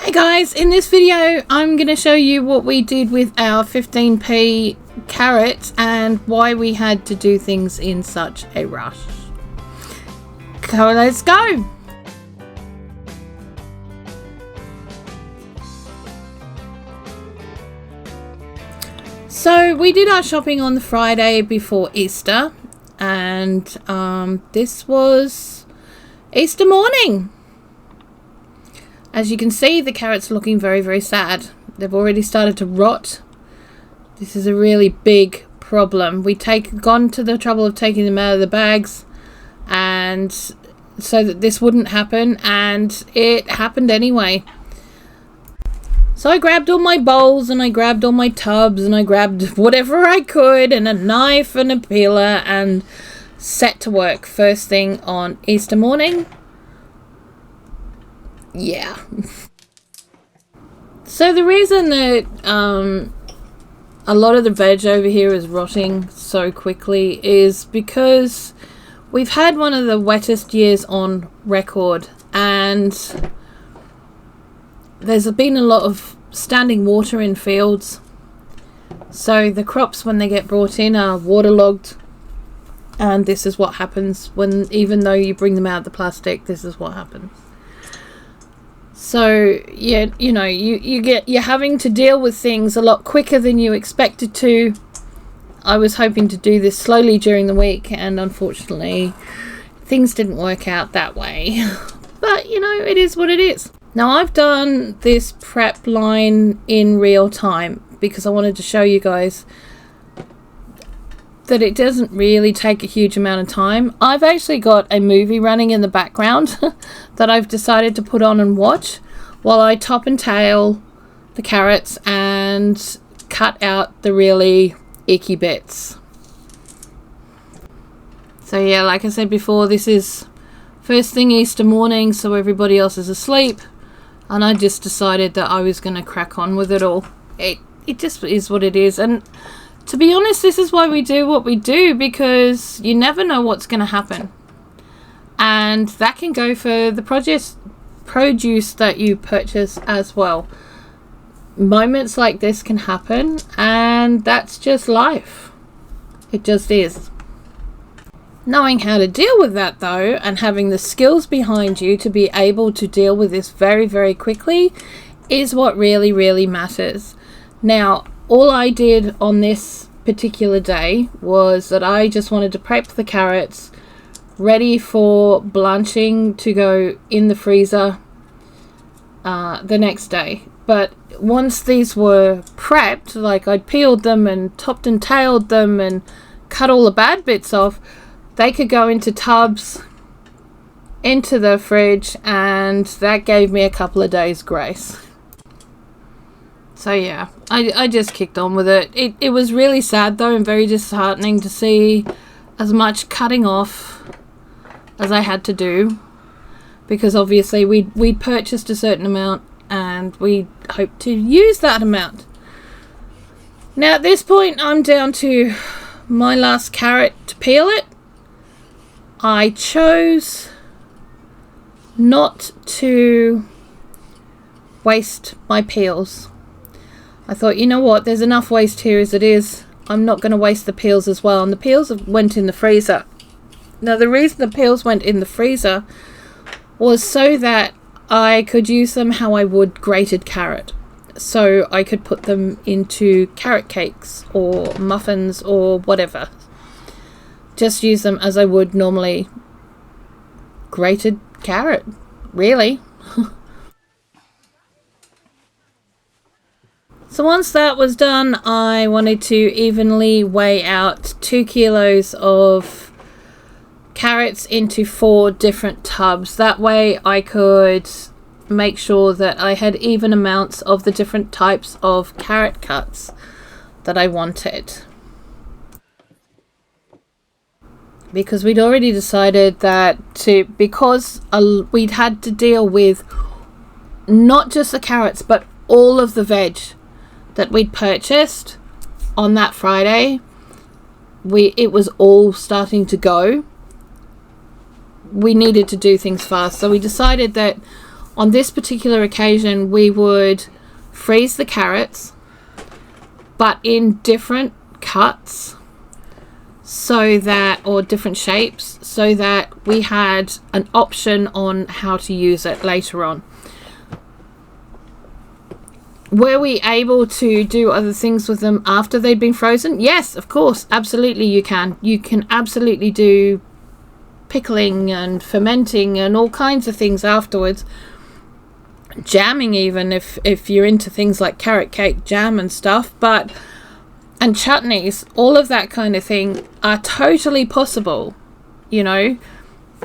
Hey guys, in this video I'm going to show you what we did with our 15p carrots and why we had to do things in such a rush. So let's go! So we did our shopping on the Friday before Easter, and this was Easter morning. As you can see, the carrots are looking very, very sad. They've already started to rot. This is a really big problem. Gone to the trouble of taking them out of the bags, and so that this wouldn't happen, and it happened anyway. So I grabbed all my bowls and I grabbed all my tubs and I grabbed whatever I could and a knife and a peeler and set to work first thing on Easter morning. Yeah. So the reason that a lot of the veg over here is rotting so quickly is because we've had one of the wettest years on record, and there's been a lot of standing water in fields. So the crops, when they get brought in, are waterlogged, and this is what happens when, even though you bring them out of the plastic, this is what happens. So yeah, you know, you're having to deal with things a lot quicker than you expected to. I was hoping to do this slowly during the week, and unfortunately things didn't work out that way. But you know, it is what it is. Now I've done this prep line in real time because I wanted to show you guys that it doesn't really take a huge amount of time. I've actually got a movie running in the background that I've decided to put on and watch while I top and tail the carrots and cut out the really icky bits. So yeah, like I said before, this is first thing Easter morning, so everybody else is asleep, and I just decided that I was going to crack on with it all. It just is what it is, and to be honest, this is why we do what we do, because you never know what's going to happen. And that can go for the produce that you purchase as well. Moments like this can happen, and that's just life. It just is. Knowing how to deal with that though, and having the skills behind you to be able to deal with this very, very quickly is what really, really matters. Now, all I did on this particular day was that I just wanted to prep the carrots ready for blanching to go in the freezer the next day. But once these were prepped, like I'd peeled them and topped and tailed them and cut all the bad bits off, they could go into tubs, into the fridge, and that gave me a couple of days grace. So yeah, I just kicked on with it. It was really sad though, and very disheartening to see as much cutting off as I had to do, because obviously we'd purchased a certain amount and we hoped to use that amount. Now at this point I'm down to my last carrot to peel it. I chose not to waste my peels. I thought, you know what, there's enough waste here as it is. I'm not going to waste the peels as well. And the peels went in the freezer. Now the reason the peels went in the freezer was so that I could use them how I would grated carrot. So I could put them into carrot cakes or muffins or whatever. Just use them as I would normally grated carrot, really. So once that was done, I wanted to evenly weigh out 2 kilos of carrots into 4 different tubs. That way I could make sure that I had even amounts of the different types of carrot cuts that I wanted. Because we'd already decided that because we'd had to deal with not just the carrots but all of the veg that we'd purchased on that Friday, it was all starting to go. We needed to do things fast, so we decided that on this particular occasion, we would freeze the carrots, but in different cuts, so that, or different shapes, so that we had an option on how to use it later on. Were we able to do other things with them after they'd been frozen? Yes, of course, absolutely you can. You can absolutely do pickling and fermenting and all kinds of things afterwards. Jamming even, if you're into things like carrot cake jam and stuff, and chutneys, all of that kind of thing are totally possible, you know,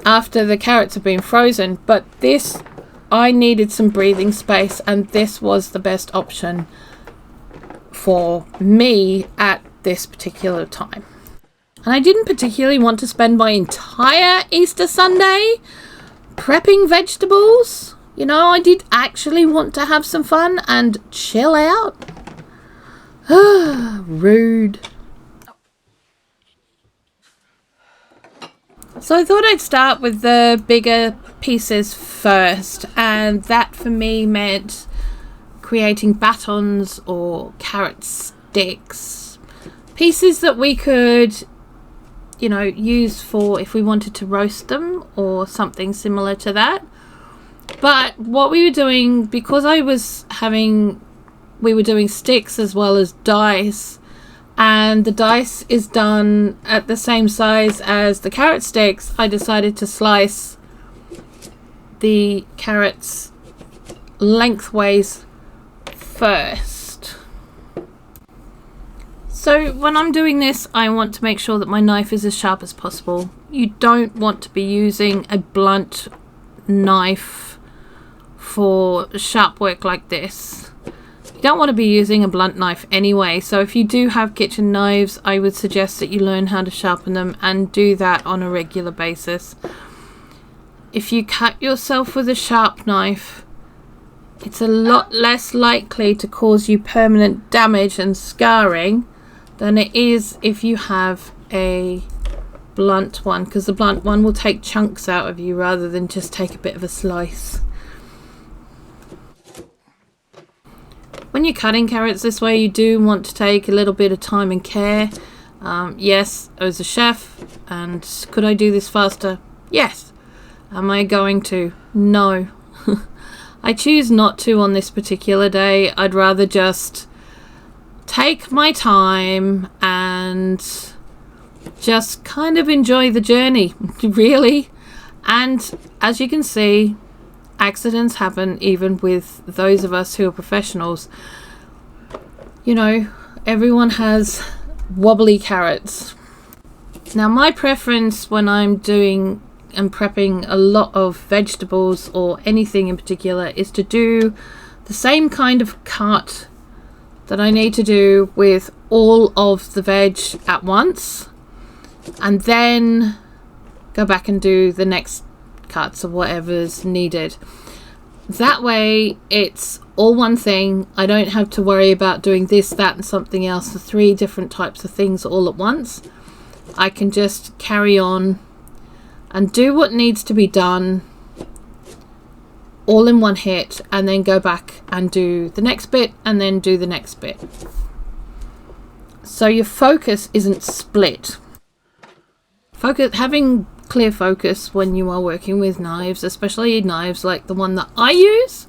after the carrots have been frozen. But this, I needed some breathing space, and this was the best option for me at this particular time. And I didn't particularly want to spend my entire Easter Sunday prepping vegetables. You know, I did actually want to have some fun and chill out. Rude. So I thought I'd start with the bigger pieces first, and that for me meant creating batons or carrot sticks. Pieces that we could, you know, use for if we wanted to roast them or something similar to that. But what we were doing, because we were doing sticks as well as dice, and the dice is done at the same size as the carrot sticks, I decided to slice the carrots lengthways first. So when I'm doing this, I want to make sure that my knife is as sharp as possible. You don't want to be using a blunt knife for sharp work like this. You don't want to be using a blunt knife anyway, so if you do have kitchen knives, I would suggest that you learn how to sharpen them and do that on a regular basis. If you cut yourself with a sharp knife, it's a lot less likely to cause you permanent damage and scarring than it is if you have a blunt one, because the blunt one will take chunks out of you rather than just take a bit of a slice. When you're cutting carrots this way, you do want to take a little bit of time and care. Yes, I was a chef, and could I do this faster? Yes. Am I going to? No. I choose not to on this particular day. I'd rather just take my time and just kind of enjoy the journey, really. And as you can see, accidents happen even with those of us who are professionals. You know, everyone has wobbly carrots. Now, my preference when I'm doing and prepping a lot of vegetables or anything in particular is to do the same kind of cut that I need to do with all of the veg at once, and then go back and do the next cuts of whatever's needed. That way it's all one thing. I don't have to worry about doing this, that and something else, the 3 different types of things all at once. I can just carry on and do what needs to be done all in one hit, and then go back and do the next bit and then do the next bit. So your focus isn't split. Having clear focus when you are working with knives, especially knives like the one that I use,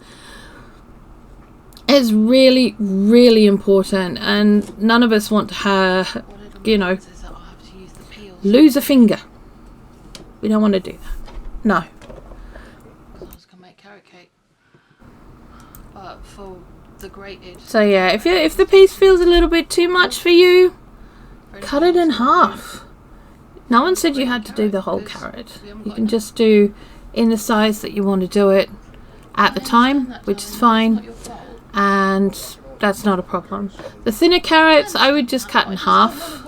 is really, really important, and none of us want to have, you know, lose a finger. We don't want to do that. No. I was gonna make carrot cake, but for the grated. So yeah, if the piece feels a little bit too much for you, cut it in half. No one said you had to do the whole carrot. You can just do in the size that you want to do it at the time, which is fine, and that's not a problem. The thinner carrots, I would just cut in half.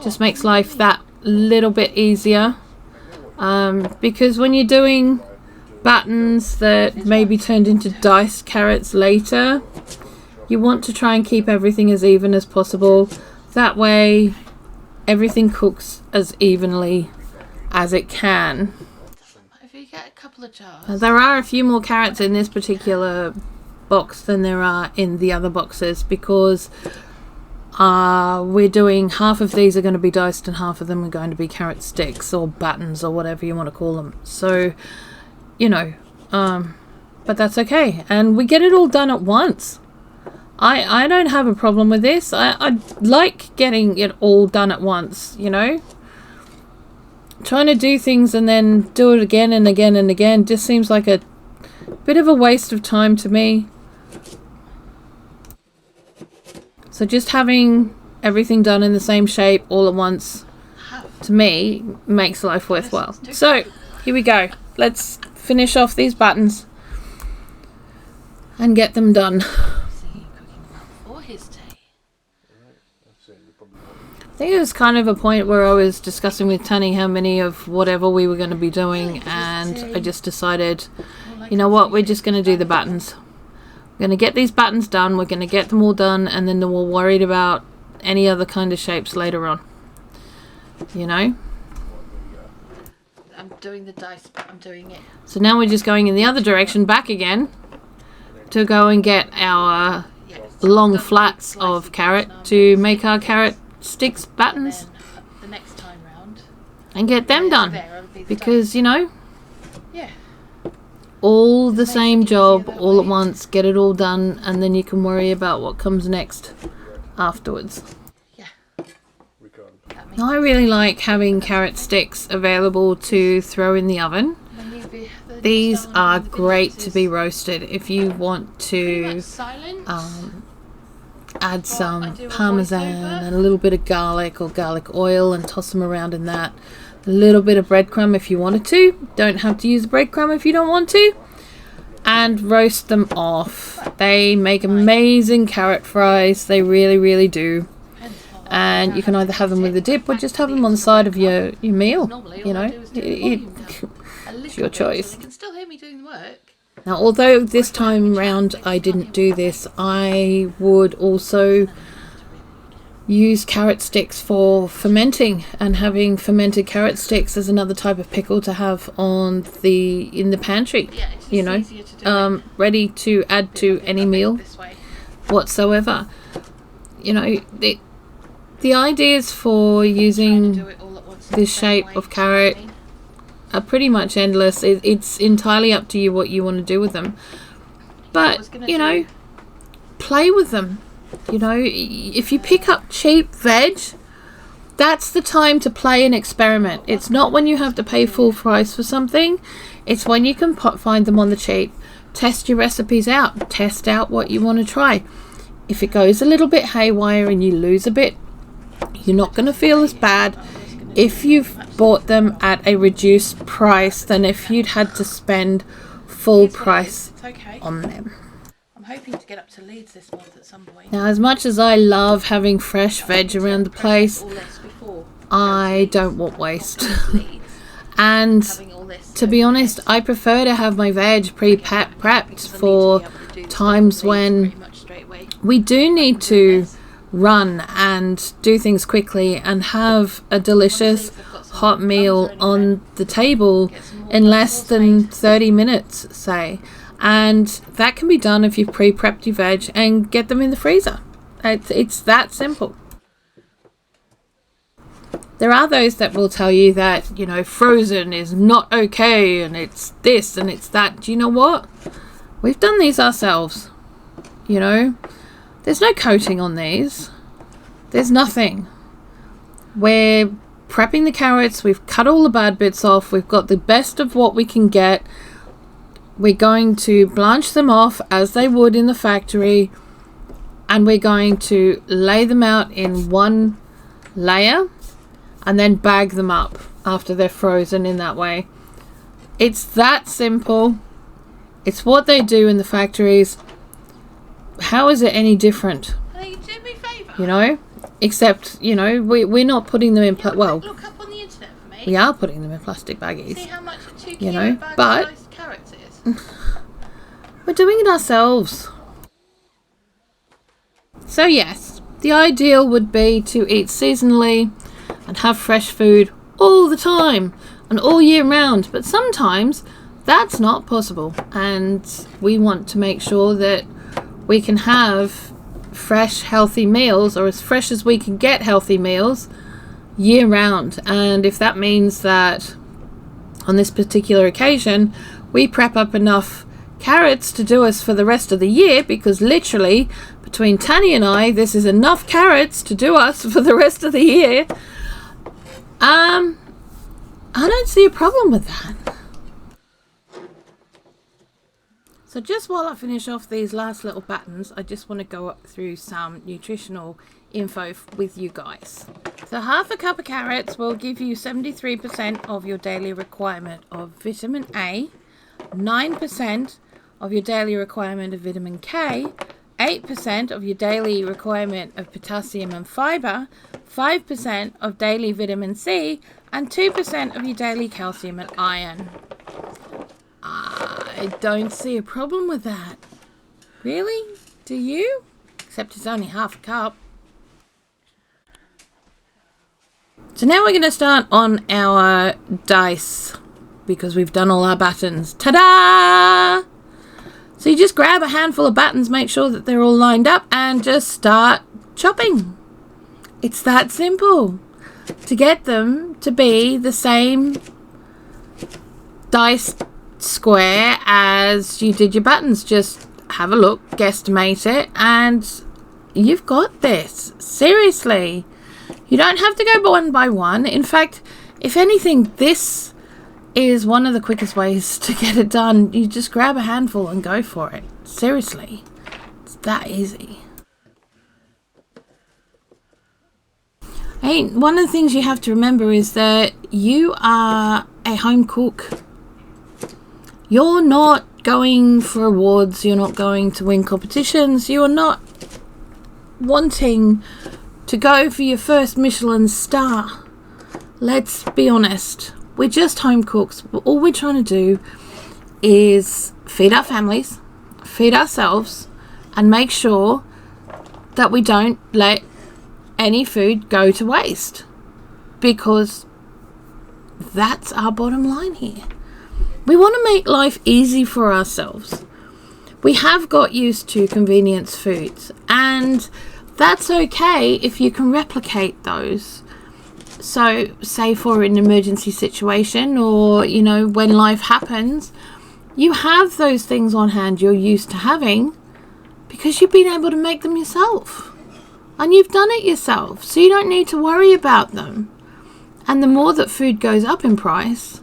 Just makes life that little bit easier. Because when you're doing buttons that may be turned into diced carrots later, you want to try and keep everything as even as possible. That way everything cooks as evenly as it can. If you get a couple couple of jars. There are a few more carrots in this particular box than there are in the other boxes, because we're doing half of these are going to be diced and half of them are going to be carrot sticks or buttons or whatever you want to call them. So, you know, but that's okay. And we get it all done at once. I don't have a problem with this. I like getting it all done at once, you know. Trying to do things and then do it again and again and again just seems like a bit of a waste of time to me. So just having everything done in the same shape all at once, to me, makes life worthwhile. So, here we go. Let's finish off these buttons and get them done. I think it was kind of a point where I was discussing with Tani how many of whatever we were going to be doing, and I just decided, you know what, we're just going to do the buttons. We're going to get these buttons done, we're going to get them all done, and then we're worried about any other kind of shapes later on. You know? I'm doing the dice, but I'm doing it. So now we're just going in the other direction, back again, to go and get our long flats of carrot to make our carrot sticks buttons. And then, the next time round, and get them done. Because, you know, yeah, all the same job all at once, get it all done, and then you can worry about what comes next afterwards. Yeah. I really like having carrot sticks available to throw in the oven. These are great to be roasted if you want to add some parmesan and a little bit of garlic or garlic oil and toss them around in that. A little bit of breadcrumb if you wanted to. Don't have to use breadcrumb if you don't want to. And roast them off. They make amazing carrot fries. They really, really do. And you can either have them with a dip or just have them on the side of your meal. You know, it's your choice. You can still hear me doing the work. Now, although this time round I didn't do this, I would also use carrot sticks for fermenting, and having fermented carrot sticks as another type of pickle to have in the pantry. Yeah, it's just you know, easier to do ready to add to any meal whatsoever. You know, the ideas for using this shape of carrot are pretty much endless. It's entirely up to you what you want to do with them. But, you know, play with them. You know, if you pick up cheap veg, that's the time to play and experiment. It's not when you have to pay full price for something. It's when you can find them on the cheap. Test your recipes out. Test out what you want to try. If it goes a little bit haywire and you lose a bit, you're not going to feel as bad if you've bought them at a reduced price than if you'd had to spend full price on them. I'm hoping to get up to Leeds this month at some point. Now, as much as I love having fresh veg around the place, I don't want waste. And to be honest, I prefer to have my veg pre-prepped for times when we do need to run and do things quickly and have a delicious hot meal on the table in less than 30 minutes, say. And that can be done if you've pre-prepped your veg and get them in the freezer. It's that simple. There are those that will tell you that, you know, frozen is not okay and it's this and it's that. Do you know what? We've done these ourselves. You know, there's no coating on these. There's nothing. We're prepping the carrots. We've cut all the bad bits off. We've got the best of what we can get. We're going to blanch them off as they would in the factory. And we're going to lay them out in one layer and then bag them up after they're frozen in that way. It's that simple. It's what they do in the factories. How is it any different? Hey, do me a favour. You know, except, you know, we're not putting them in well, look up on the internet for me. we are putting them in plastic baggies. See how much a 2 you know, bag but of diced carrots is. we're doing it ourselves. So yes, the ideal would be to eat seasonally and have fresh food all the time and all year round, but sometimes That's not possible, and we want to make sure that we can have fresh, healthy meals, or as fresh as we can get healthy meals year round. And if that means that on this particular occasion we prep up enough carrots to do us for the rest of the year, because literally between Tanny and I, this is enough carrots to do us for the rest of the year, I don't see a problem with that. So just while I finish off these last little buttons, I just want to go up through some nutritional info with you guys. So half a cup of carrots will give you 73% of your daily requirement of vitamin A, 9% of your daily requirement of vitamin K, 8% of your daily requirement of potassium and fiber, 5% of daily vitamin C, and 2% of your daily calcium and iron. I don't see a problem with that. Really? Do you? Except it's only half a cup. So now we're going to start on our dice, because we've done all our buttons. Ta-da! So you just grab a handful of buttons, make sure that they're all lined up, and just start chopping. It's that simple. To get them to be the same dice square as you did your buttons, just have a look, guesstimate it, and you've got this. Seriously, you don't have to go one by one. In fact, if anything, this is one of the quickest ways to get it done. You just grab a handful and go for it. Seriously, it's that easy. Hey, one of the things you have to remember is that you are a home cook. You're not going for awards, you're not going to win competitions, you're not wanting to go for your first Michelin star. Let's be honest, we're just home cooks. All we're trying to do is feed our families, feed ourselves, and make sure that we don't let any food go to waste, because that's our bottom line here. We want to make life easy for ourselves. We have got used to convenience foods, and that's okay if you can replicate those. So say for an emergency situation, or when life happens, you have those things on hand you're used to having because you've been able to make them yourself. And you've done it yourself, so you don't need to worry about them. And the more that food goes up in price,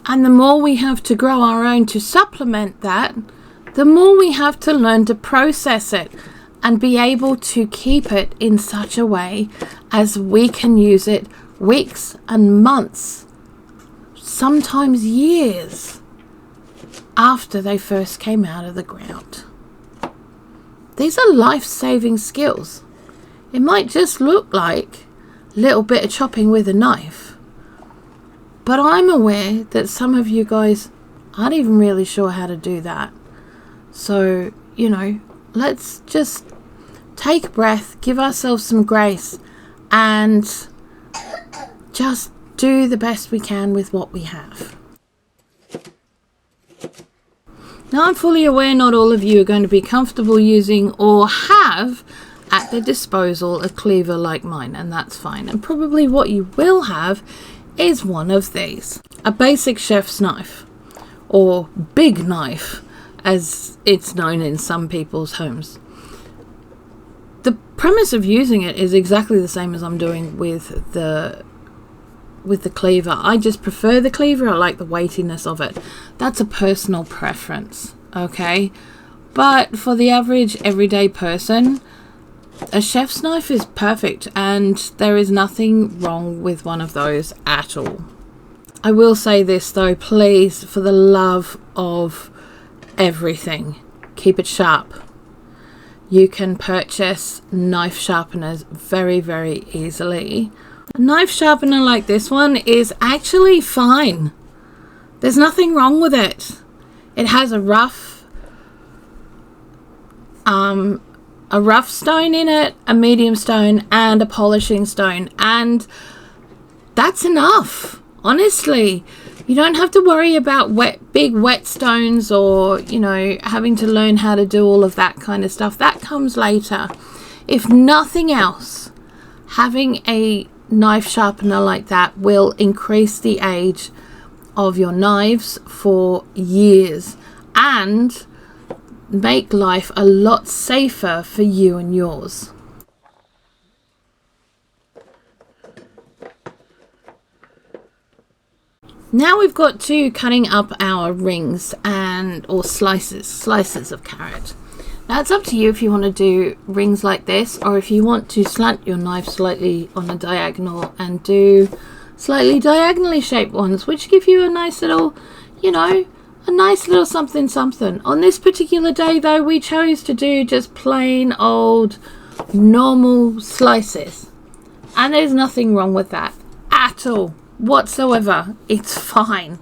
and the more we have to grow our own to supplement that, the more we have to learn to process it and be able to keep it in such a way as we can use it weeks and months, sometimes years, after they first came out of the ground. These are life-saving skills. It might just look like a little bit of chopping with a knife, but I'm aware that some of you guys aren't even really sure how to do that. So, let's just take a breath, give ourselves some grace, and just do the best we can with what we have. Now, I'm fully aware not all of you are going to be comfortable using or have at their disposal a cleaver like mine, and that's fine. And probably what you will have is one of these, a basic chef's knife, or big knife as it's known in some people's homes. The premise of using it is exactly the same as I'm doing with the cleaver. I just prefer the cleaver. I like the weightiness of it. That's a personal preference, okay? But for the average everyday person, a chef's knife is perfect, and there is nothing wrong with one of those at all. I will say this though, please, for the love of everything, keep it sharp. You can purchase knife sharpeners very, very easily. A knife sharpener like this one is actually fine. There's nothing wrong with it. It has a rough stone in it, a medium stone, and a polishing stone, and that's enough. Honestly, You don't have to worry about big wet stones or, you know, having to learn how to do all of that kind of stuff. That comes later. If nothing else, having a knife sharpener like that will increase the age of your knives for years and make life a lot safer for you and yours. Now we've got to cutting up our rings or slices of carrot. Now it's up to you if you want to do rings like this, or if you want to slant your knife slightly on a diagonal and do slightly diagonally shaped ones, which give you a nice little, you know, a nice little something something. On this particular day though, we chose to do just plain old normal slices, and there's nothing wrong with that at all whatsoever. It's fine.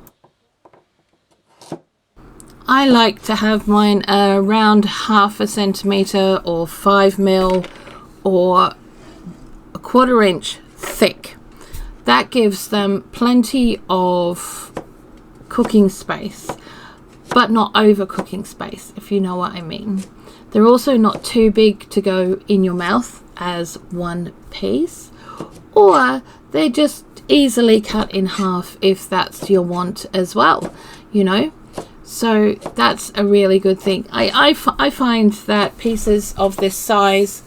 I like to have mine around 1/2 centimeter or 5 mil or 1/4 inch thick. That gives them plenty of cooking space, but not over cooking space, if you know what I mean. They're also not too big to go in your mouth as one piece, or they're just easily cut in half if that's your want as well, you know. So that's a really good thing. I find that pieces of this size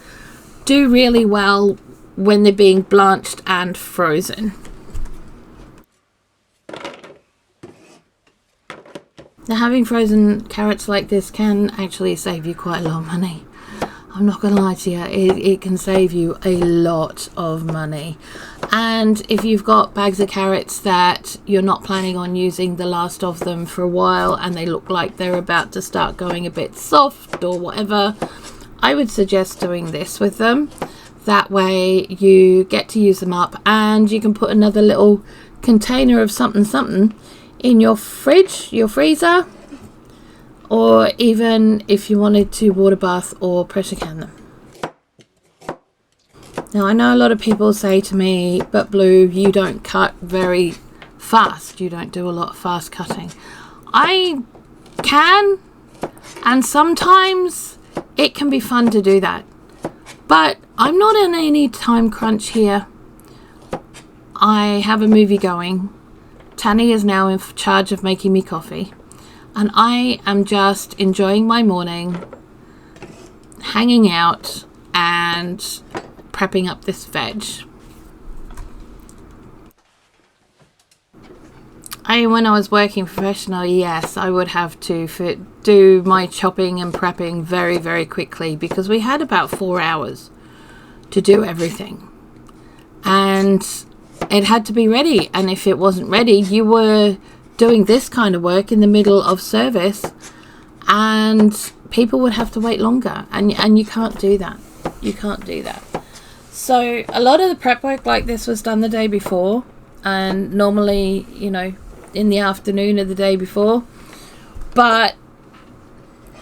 do really well when they're being blanched and frozen. Now, having frozen carrots like this can actually save you quite a lot of money. I'm not gonna lie to you, it can save you a lot of money. And if you've got bags of carrots that you're not planning on using the last of them for a while and they look like they're about to start going a bit soft or whatever, I would suggest doing this with them. That way you get to use them up, and you can put another little container of something in your fridge, your freezer, or even if you wanted to water bath or pressure can them. Now I know a lot of people say to me, but Blue, you don't cut very fast, you don't do a lot of fast cutting. I can, and sometimes it can be fun to do that, but I'm not in any time crunch here. I have a movie going. Tanny is now in charge of making me coffee, and I am just enjoying my morning, hanging out and prepping up this veg. When I was working professional, yes, I would have to do my chopping and prepping very, very quickly, because we had about 4 hours to do everything, and it had to be ready. And if it wasn't ready, you were doing this kind of work in the middle of service, and people would have to wait longer, and you can't do that. You can't do that. So a lot of the prep work like this was done the day before, and normally, you know, in the afternoon of the day before. But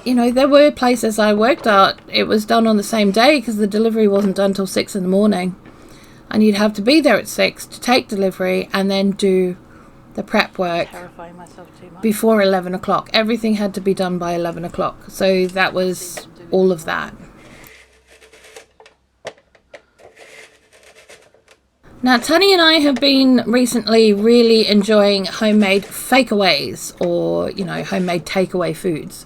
you know, there were places I worked at, it was done on the same day because the delivery wasn't done till 6 in the morning, and you'd have to be there at 6 to take delivery and then do the prep work before 11 o'clock. Everything had to be done by 11 o'clock. So that was all of that. Now, Tony and I have been recently really enjoying homemade fakeaways, or, you know, homemade takeaway foods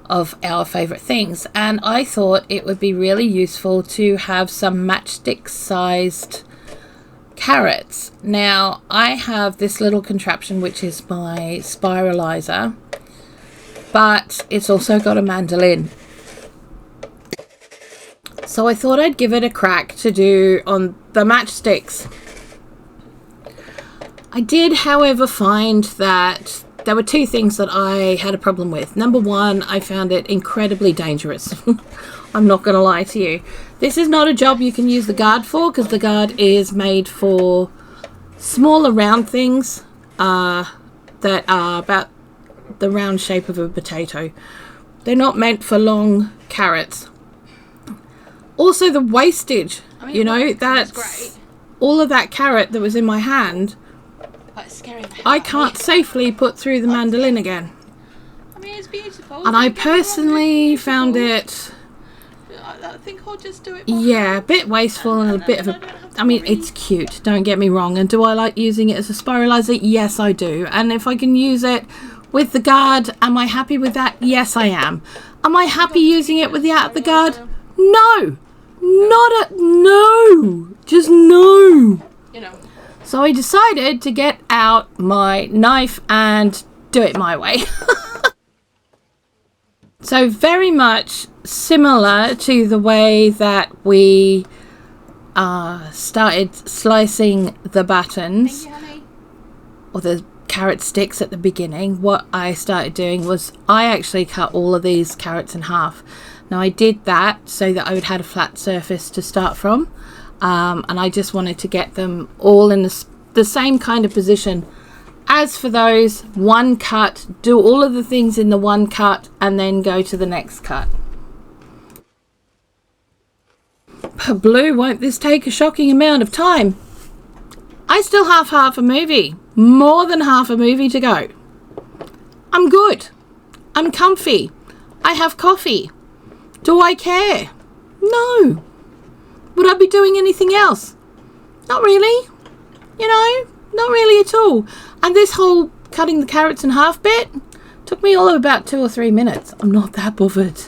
of our favourite things. And I thought it would be really useful to have some matchstick sized carrots. Now, I have this little contraption which is my spiralizer, but it's also got a mandolin. So I thought I'd give it a crack to do on the matchsticks. I did, however, find that there were two things that I had a problem with. Number one, I found it incredibly dangerous. I'm not going to lie to you. This is not a job you can use the guard for, because the guard is made for smaller round things that are about the round shape of a potato. They're not meant for long carrots. Also, the wastage, you know, that's great. All of that carrot that was in my hand But it's scary. I can't safely put through the mandolin again. I mean, it's beautiful. And I personally found it, I think I'll just do it. yeah, a bit wasteful and a bit of a... I mean, it's cute, don't get me wrong. And do I like using it as a spiralizer? Yes, I do. And if I can use it with the guard, am I happy with that? Yes, I am. Am I happy using it without the guard? No. No. Just no. You know. So I decided to get out my knife and do it my way. So very much similar to the way that we started slicing the battens or the carrot sticks at the beginning. What I started doing was I actually cut all of these carrots in half. Now I did that so that I would have a flat surface to start from, and I just wanted to get them all in the same kind of position. As for those, one cut, do all of the things in the one cut and then go to the next cut. But Blue, won't this take a shocking amount of time? I still have half a movie, more than half a movie to go. I'm good. I'm comfy. I have coffee. Do I care? No. Would I be doing anything else? Not really. You know, not really at all. And this whole cutting the carrots in half bit took me all of about 2 or 3 minutes. I'm not that bothered.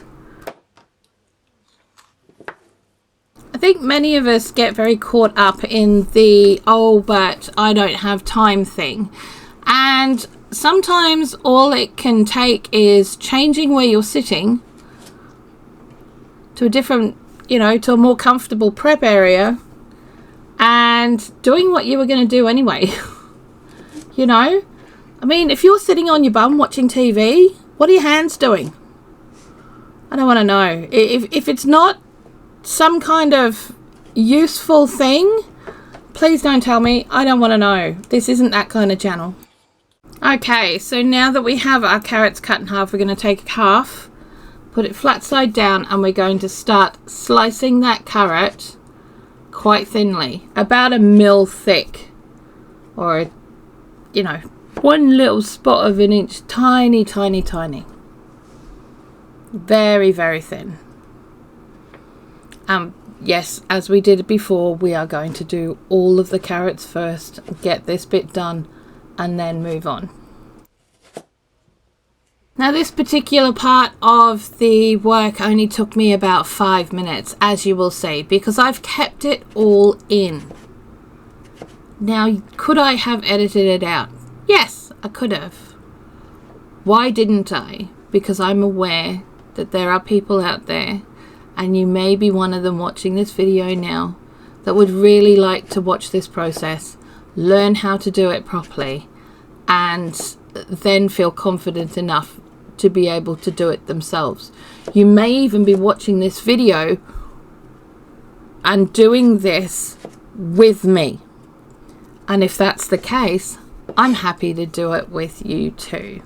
I think many of us get very caught up in the, oh, but I don't have time thing. And sometimes all it can take is changing where you're sitting to a different, you know, to a more comfortable prep area and doing what you were going to do anyway. You know, I mean, if you're sitting on your bum watching TV, what are your hands doing? I don't want to know. If it's not some kind of useful thing, please don't tell me. I don't want to know. This isn't that kind of channel. Okay, so now that we have our carrots cut in half, we're going to take half, put it flat side down, and we're going to start slicing that carrot quite thinly, about 1 mil thick, or, you know, one little spot of an inch, tiny, tiny, tiny. Very, very thin. Yes, as we did before, we are going to do all of the carrots first, get this bit done, and then move on. Now this particular part of the work only took me about 5 minutes, as you will see, because I've kept it all in. Now, could I have edited it out? Yes, I could have. Why didn't I? Because I'm aware that there are people out there, and you may be one of them watching this video now, that would really like to watch this process, learn how to do it properly, and then feel confident enough to be able to do it themselves. You may even be watching this video and doing this with me. And if that's the case, I'm happy to do it with you too.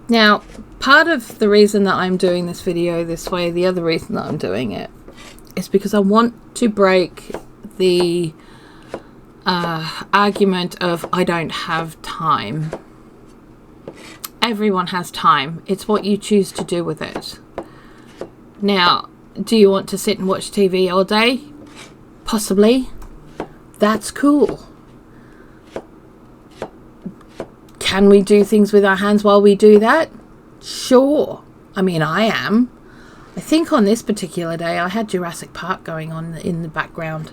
Now, part of the reason that I'm doing this video this way, the other reason that I'm doing it, is because I want to break the argument of I don't have time. Everyone has time. It's what you choose to do with it. Now, do you want to sit and watch TV all day? Possibly. That's cool. Can we do things with our hands while we do that? Sure. I mean, I am. I think on this particular day I had Jurassic Park going on in the background.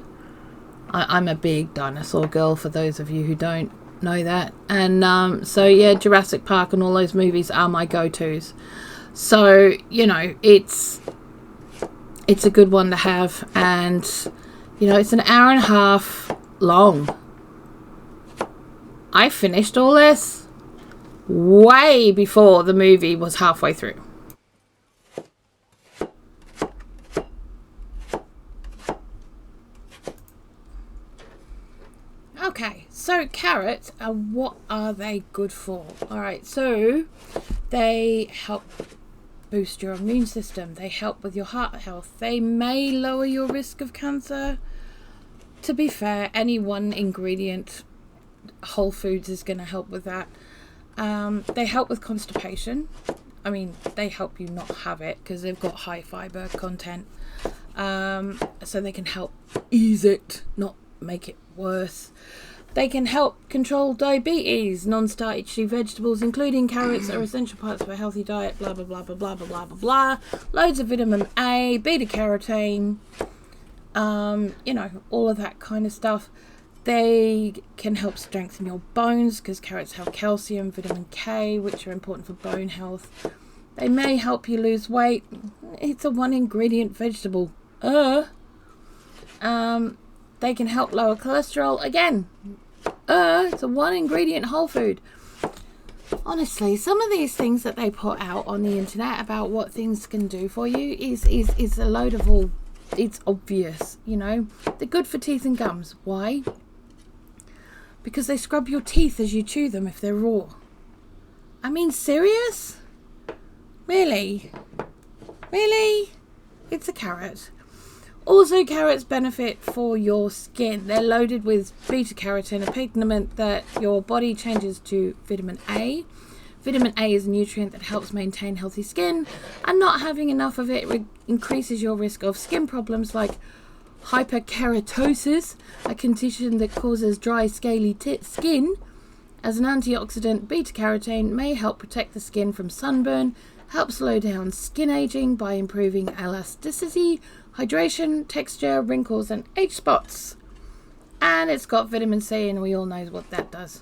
I'm a big dinosaur girl, for those of you who don't know that. And so yeah, Jurassic Park and all those movies are my go-tos. So, you know, it's a good one to have. And, you know, it's an hour and a half long. I finished all this way before the movie was halfway through. Okay, so carrots, what are they good for? Alright, so they help boost your immune system. They help with your heart health. They may lower your risk of cancer. to be fair, any one ingredient whole foods is going to help with that. They help with constipation. I mean, they help you not have it because they've got high fiber content. So they can help ease it, not make it worse. They can help control diabetes. Non-starchy vegetables, including carrots, are essential parts of a healthy diet. Blah, blah, blah, blah, blah, blah, blah, blah, blah. Loads of vitamin A, beta-carotene, you know, all of that kind of stuff. They can help strengthen your bones because carrots have calcium, vitamin K, which are important for bone health. They may help you lose weight. It's a one ingredient vegetable. They can help lower cholesterol. Again, it's a one ingredient whole food. Honestly, some of these things that they put out on the internet about what things can do for you is a load of all. It's obvious, you know. They're good for teeth and gums. Why? Because they scrub your teeth as you chew them if they're raw. I mean, serious? Really? Really? It's a carrot. Also, carrots benefit for your skin. They're loaded with beta-carotene, a pigment that your body changes to vitamin A. Vitamin A is a nutrient that helps maintain healthy skin, and not having enough of it increases your risk of skin problems like hyperkeratosis, a condition that causes dry, scaly skin. As an antioxidant, beta-carotene may help protect the skin from sunburn, help slow down skin aging by improving elasticity, hydration, texture, wrinkles, and age spots. And it's got vitamin C, and we all know what that does.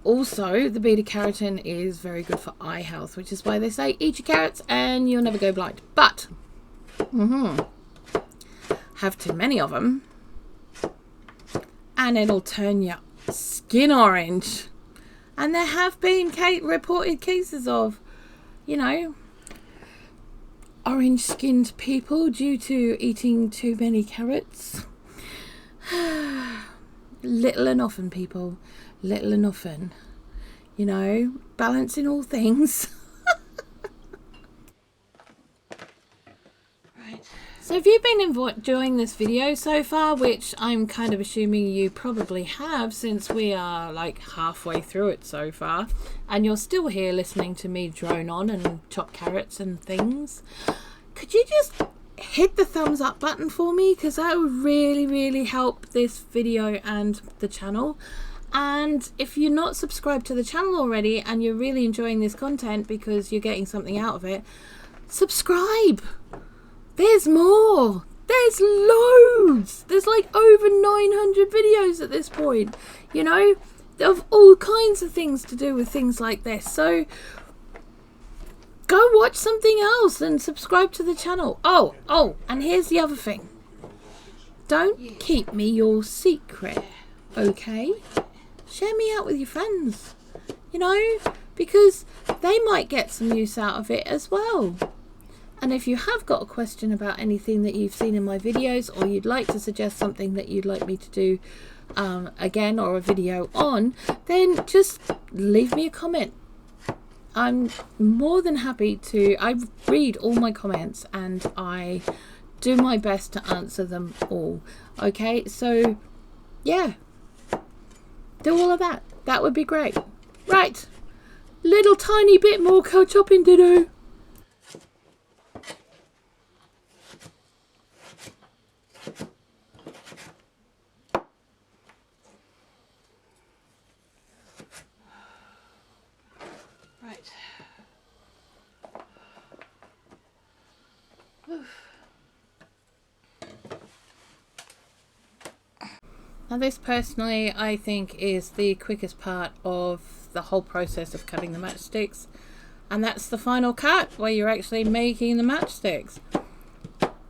Also, the beta-carotene is very good for eye health, which is why they say eat your carrots and you'll never go blind. But have too many of them and it'll turn your skin orange. And there have been reported cases of, you know, orange skinned people due to eating too many carrots. Little and often, people. Little and often. You know, balancing all things. Right. So if you've been enjoying this video so far, which I'm kind of assuming you probably have, since we are like halfway through it so far, and you're still here listening to me drone on and chop carrots and things, could you just hit the thumbs up button for me? Because that would really, really help this video and the channel. And if you're not subscribed to the channel already and you're really enjoying this content because you're getting something out of it, subscribe. There's more. There's loads. There's like over 900 videos at this point, you know, of all kinds of things to do with things like this. So go watch something else and subscribe to the channel. Oh, and here's the other thing. Don't keep me your secret, okay? Share me out with your friends, you know, because they might get some use out of it as well. And if you have got a question about anything that you've seen in my videos, or you'd like to suggest something that you'd like me to do again, or a video on, then just leave me a comment. I'm more than happy to. I read all my comments and I do my best to answer them all. Okay, so yeah, do all of that. That would be great. Right, little tiny bit more chopping to do. Right. Now this personally I think is the quickest part of the whole process of cutting the matchsticks, and that's the final cut where you're actually making the matchsticks.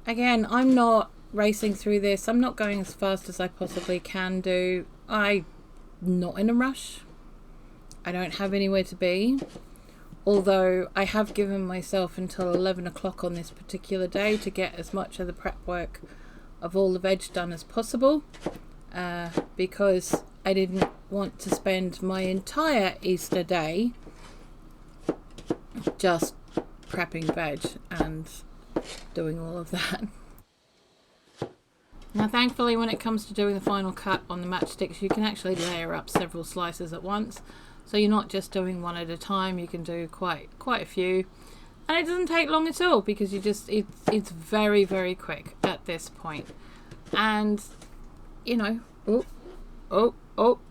Again, I'm not racing through this. I'm not going as fast as I possibly can do. I'm not in a rush. I don't have anywhere to be, although I have given myself until 11 o'clock on this particular day to get as much of the prep work of all the veg done as possible, because I didn't want to spend my entire Easter day just prepping veg and doing all of that. Now thankfully when it comes to doing the final cut on the matchsticks, you can actually layer up several slices at once. So you're not just doing one at a time, you can do quite a few. And it doesn't take long at all because it's very, very quick at this point. And, you know,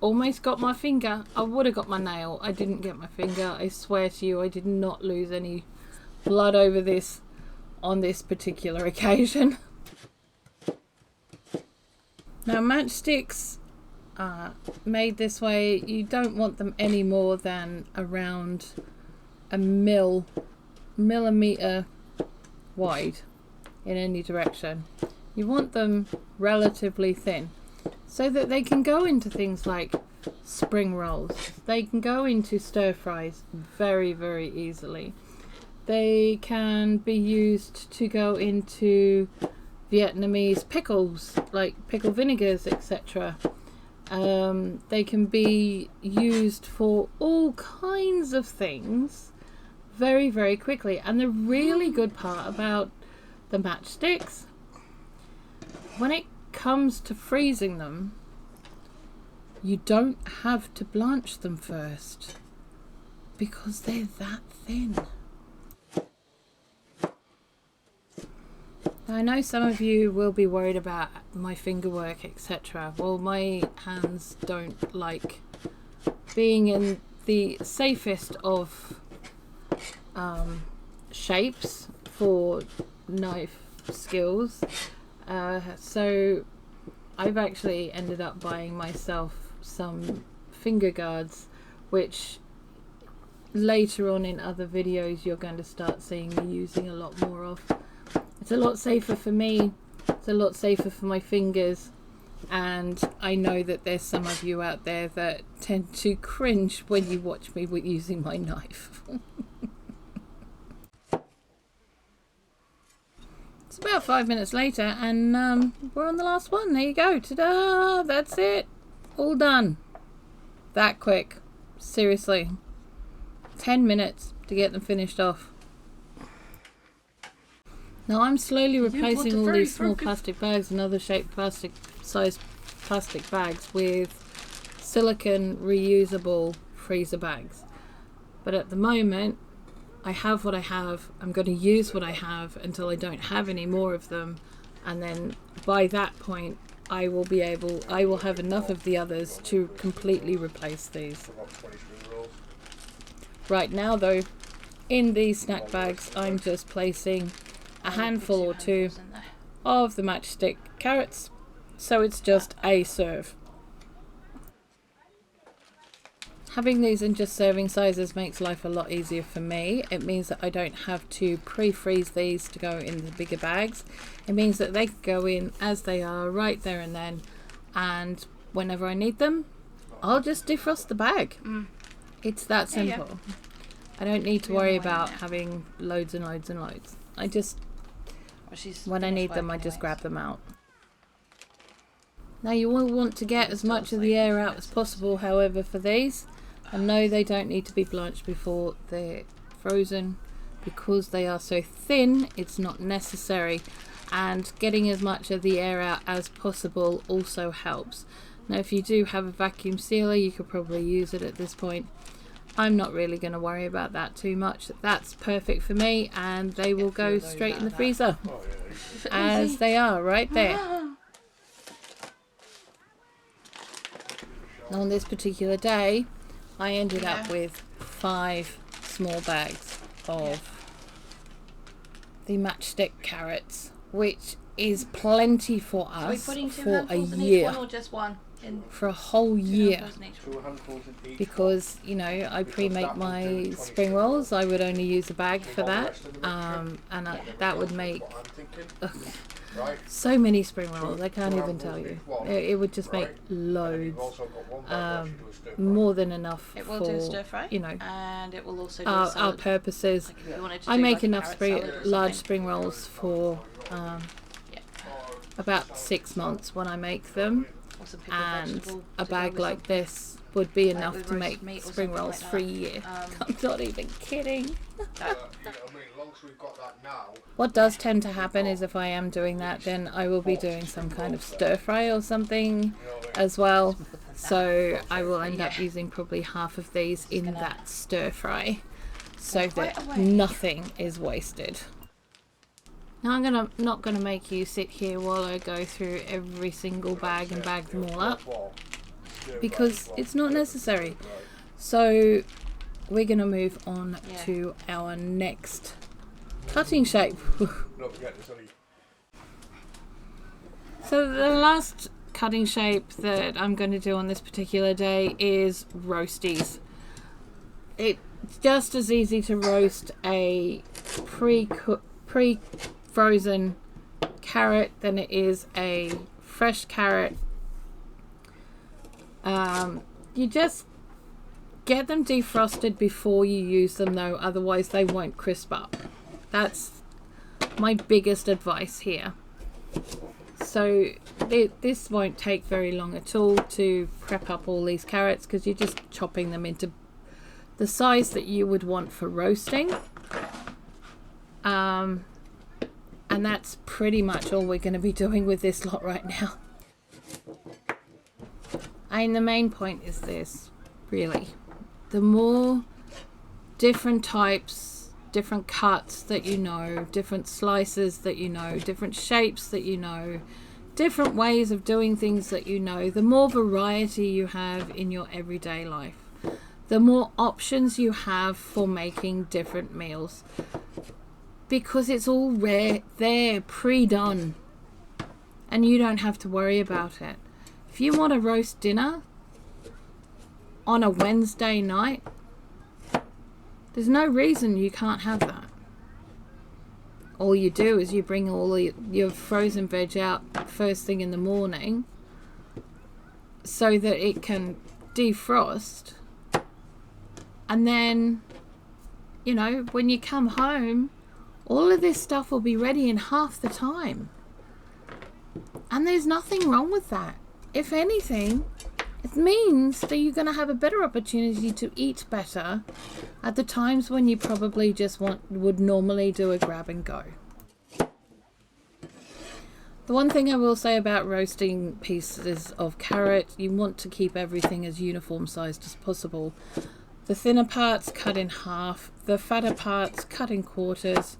almost got my finger. I would have got my nail. I didn't get my finger. I swear to you, I did not lose any blood over this on this particular occasion. Now matchsticks made this way, you don't want them any more than around a millimeter wide in any direction. You want them relatively thin so that they can go into things like spring rolls. They can go into stir fries very, very easily. They can be used to go into Vietnamese pickles, like pickle vinegars, etc. They can be used for all kinds of things very, very quickly. And the really good part about the matchsticks, when it comes to freezing them, you don't have to blanch them first because they're that thin. I know some of you will be worried about my finger work, etc. Well, my hands don't like being in the safest of shapes for knife skills. So I've actually ended up buying myself some finger guards, which later on in other videos you're going to start seeing me using a lot more of. It's a lot safer for me, it's a lot safer for my fingers, and I know that there's some of you out there that tend to cringe when you watch me using my knife. It's about 5 minutes later and we're on the last one. There you go, ta-da, that's it, all done. That quick, seriously. 10 minutes to get them finished off. Now I'm slowly replacing all these small plastic bags and other shaped size plastic bags with silicone reusable freezer bags. But at the moment I have what I have. I'm going to use what I have until I don't have any more of them, and then by that point I will have enough of the others to completely replace these. Right now though, in these snack bags I'm just placing a handful or two of the matchstick carrots, so it's just a serve. Having these in just serving sizes makes life a lot easier for me. It means that I don't have to pre-freeze these to go in the bigger bags. It means that they can go in as they are right there and then, and whenever I need them I'll just defrost the bag. It's that simple. I don't need to worry about having loads and loads and loads. I just, when I need them, I just grab them out. Now you will want to get as much of the air out as possible, however, for these. And no, they don't need to be blanched before they're frozen. Because they are so thin, it's not necessary. And getting as much of the air out as possible also helps. Now if you do have a vacuum sealer, you could probably use it at this point. I'm not really going to worry about that too much. That's perfect for me, and they will go straight in the freezer as they are right there. Now on this particular day I ended up with 5 small bags of the matchstick carrots, which is plenty for us for a year. Or just one? For a whole year, because you know I pre-make my spring rolls. I would only use a bag for that, and that would make so many spring rolls. I can't even tell you. It would just make loads, more than enough it will for do stir fry, you know, and it will also do our purposes. Like I make enough large spring rolls for about 6 months when I make them. And a bag like this would be enough to make spring rolls for a year. I'm not even kidding. What does tend to happen is if I am doing that, then I will be doing some kind of stir fry or something as well. So I will end up using probably half of these in that stir fry so that nothing is wasted. Now I'm not gonna make you sit here while I go through every single bag and bag them all up, because it's not necessary. So we're gonna move on to our next cutting shape. So the last cutting shape that I'm going to do on this particular day is roasties. It's just as easy to roast a pre-frozen carrot than it is a fresh carrot. You just get them defrosted before you use them though, otherwise they won't crisp up. That's my biggest advice here. So this won't take very long at all to prep up all these carrots, because you're just chopping them into the size that you would want for roasting. And that's pretty much all we're going to be doing with this lot right now. And the main point is this, really. The more different types, different cuts that you know, different slices that you know, different shapes that you know, different ways of doing things that you know, the more variety you have in your everyday life, the more options you have for making different meals, because it's all there pre-done and you don't have to worry about it. If you want to roast dinner on a Wednesday night, there's no reason you can't have that. All you do is you bring all your frozen veg out first thing in the morning so that it can defrost, and then, you know, when you come home, all of this stuff will be ready in half the time. And there's nothing wrong with that. If anything, it means that you're going to have a better opportunity to eat better at the times when you probably just would normally do a grab and go. The one thing I will say about roasting pieces of carrot, you want to keep everything as uniform sized as possible. The thinner parts cut in half, the fatter parts cut in quarters.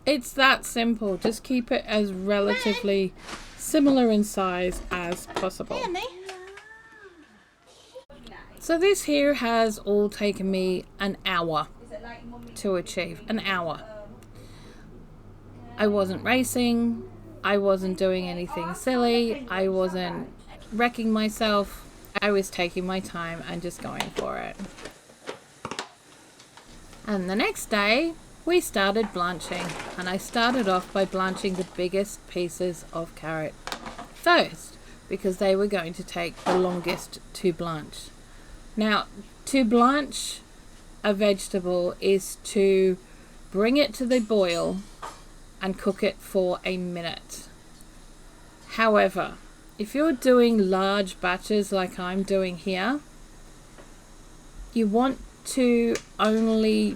It's that simple. Just keep it as relatively similar in size as possible. So this here has all taken me an hour to achieve. An hour. I wasn't racing. I wasn't doing anything silly. I wasn't wrecking myself. I was taking my time and just going for it. And the next day we started blanching, and I started off by blanching the biggest pieces of carrot first, because they were going to take the longest to blanch. Now, to blanch a vegetable is to bring it to the boil and cook it for a minute. However, if you're doing large batches like I'm doing here, you want to only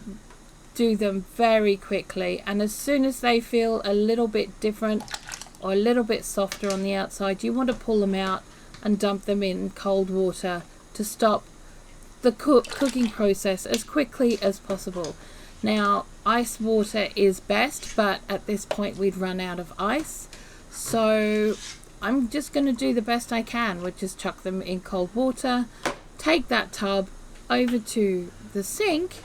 do them very quickly, and as soon as they feel a little bit different or a little bit softer on the outside, you want to pull them out and dump them in cold water to stop the cooking process as quickly as possible. Now, ice water is best, but at this point we'd run out of ice, so I'm just going to do the best I can, which is chuck them in cold water, take that tub over to the sink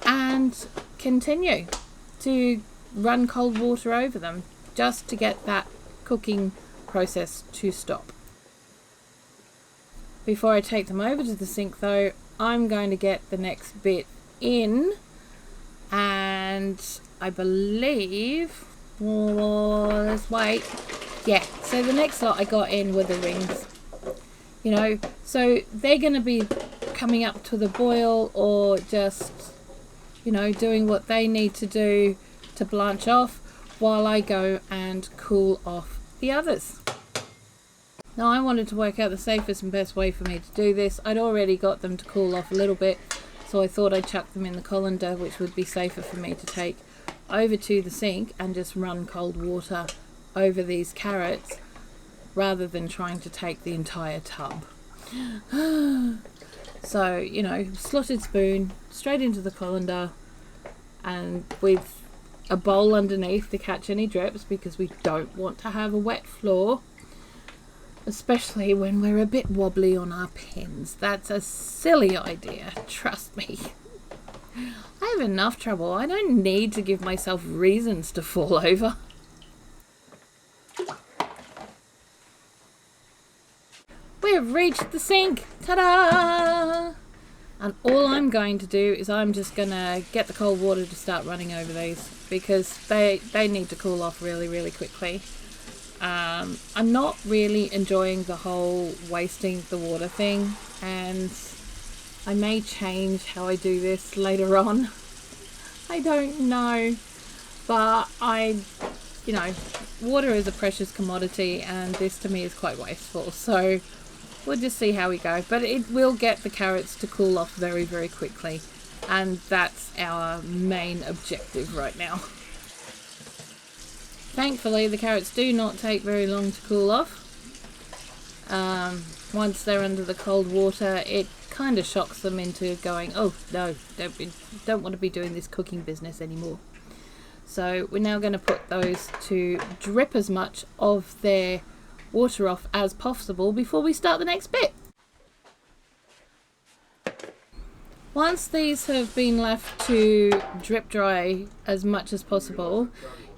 and continue to run cold water over them just to get that cooking process to stop. Before I take them over to the sink though, I'm going to get the next bit in, and I believe, let's wait. Yeah, so the next lot I got in were the rings. You know, so they're going to be coming up to the boil or just, you know, doing what they need to do to blanch off while I go and cool off the others. Now, I wanted to work out the safest and best way for me to do this. I'd already got them to cool off a little bit, So I thought I'd chuck them in the colander, which would be safer for me to take over to the sink and just run cold water over these carrots rather than trying to take the entire tub. So, you know, slotted spoon straight into the colander, and with a bowl underneath to catch any drips, because we don't want to have a wet floor, especially when we're a bit wobbly on our pins. That's a silly idea, trust me. I have enough trouble. I don't need to give myself reasons to fall over. We've reached the sink. Ta-da! And all I'm going to do is I'm just going to get the cold water to start running over these, because they need to cool off really, really quickly. I'm not really enjoying the whole wasting the water thing, and I may change how I do this later on. I don't know, but water is a precious commodity, and this to me is quite wasteful, so we'll just see how we go. But it will get the carrots to cool off very, very quickly, and that's our main objective right now. Thankfully, the carrots do not take very long to cool off. Once they're under the cold water, it kind of shocks them into going, oh no, don't want to be doing this cooking business anymore. So we're now going to put those to drip as much of their water off as possible before we start the next bit. Once these have been left to drip dry as much as possible,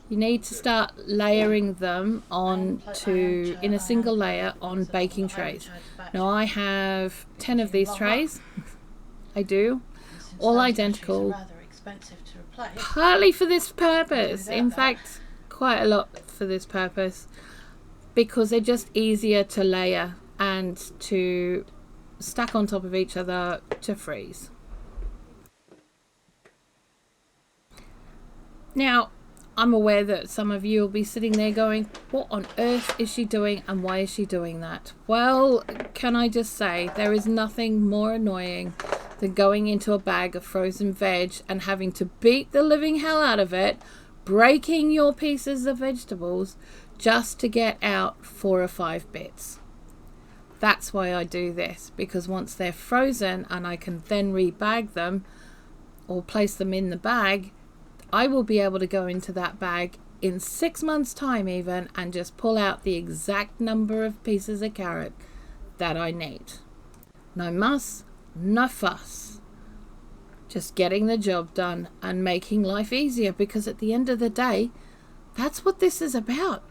you need to start layering them in a single layer on baking trays. Now I have 10 of these trays. I do, all identical, partly for this purpose. In fact, quite a lot for this purpose, because they're just easier to layer and to stack on top of each other to freeze. Now, I'm aware that some of you will be sitting there going, what on earth is she doing and why is she doing that? Well, can I just say, there is nothing more annoying than going into a bag of frozen veg and having to beat the living hell out of it, breaking your pieces of vegetables just to get out 4 or 5 bits. That's why I do this, because once they're frozen and I can then rebag them or place them in the bag, I will be able to go into that bag in 6 months' time even and just pull out the exact number of pieces of carrot that I need. No muss, no fuss. Just getting the job done and making life easier, because at the end of the day, that's what this is about.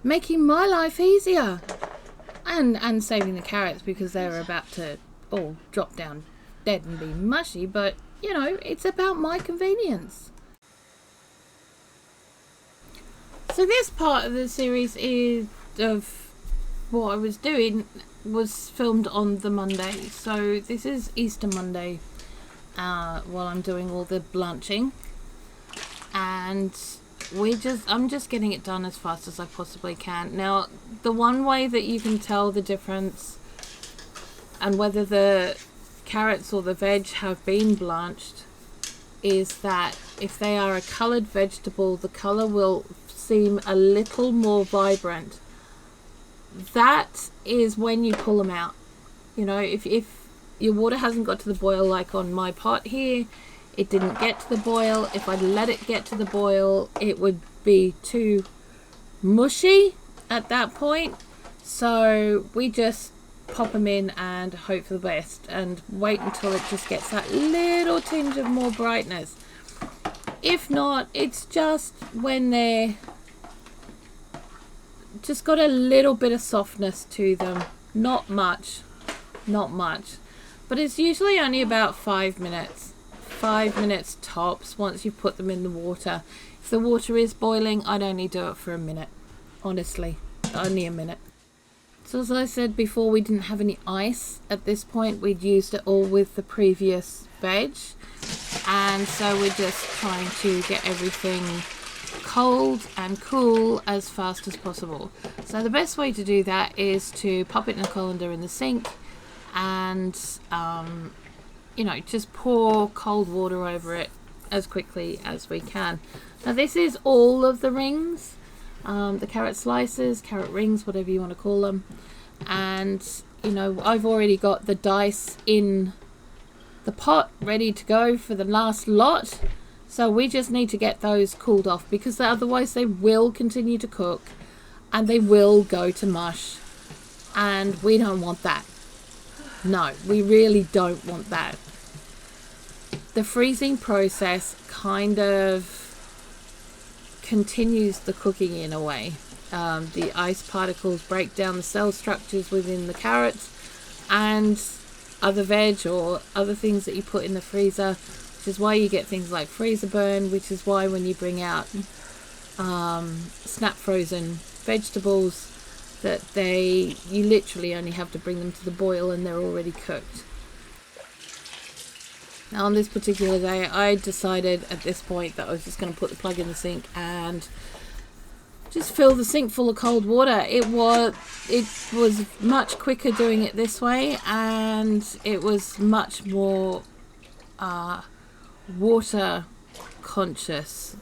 Making my life easier. And saving the carrots, because they're about to all drop down dead and be mushy, but you know, it's about my convenience. So this part of the series of what I was doing was filmed on the Monday. So this is Easter Monday while I'm doing all the blanching, and I'm just getting it done as fast as I possibly can. Now, the one way that you can tell the difference and whether the carrots or the veg have been blanched is that if they are a coloured vegetable, the colour will seem a little more vibrant. That is when you pull them out. You know, if your water hasn't got to the boil, like on my pot here, it didn't get to the boil. If I'd let it get to the boil, it would be too mushy at that point. So we just pop them in and hope for the best and wait until it just gets that little tinge of more brightness. If not, it's just when they're just got a little bit of softness to them. Not much, but it's usually only about 5 minutes. 5 minutes tops once you put them in the water. If the water is boiling, I'd only do it for a minute. Honestly, only a minute. So as I said before, we didn't have any ice at this point. We'd used it all with the previous veg, and so we're just trying to get everything cold and cool as fast as possible. So the best way to do that is to pop it in a colander in the sink and you know, just pour cold water over it as quickly as we can. Now this is all of the rings, the carrot slices, carrot rings, whatever you want to call them. And you know, I've already got the dice in the pot ready to go for the last lot, so we just need to get those cooled off, because otherwise they will continue to cook and they will go to mush, and we don't want that. No, we really don't want that. The freezing process kind of continues the cooking in a way. The ice particles break down the cell structures within the carrots and other veg or other things that you put in the freezer, which is why you get things like freezer burn, which is why when you bring out snap frozen vegetables, that you literally only have to bring them to the boil and they're already cooked. Now on this particular day, I decided at this point that I was just going to put the plug in the sink and just fill the sink full of cold water. It was much quicker doing it this way, and it was much more water conscious,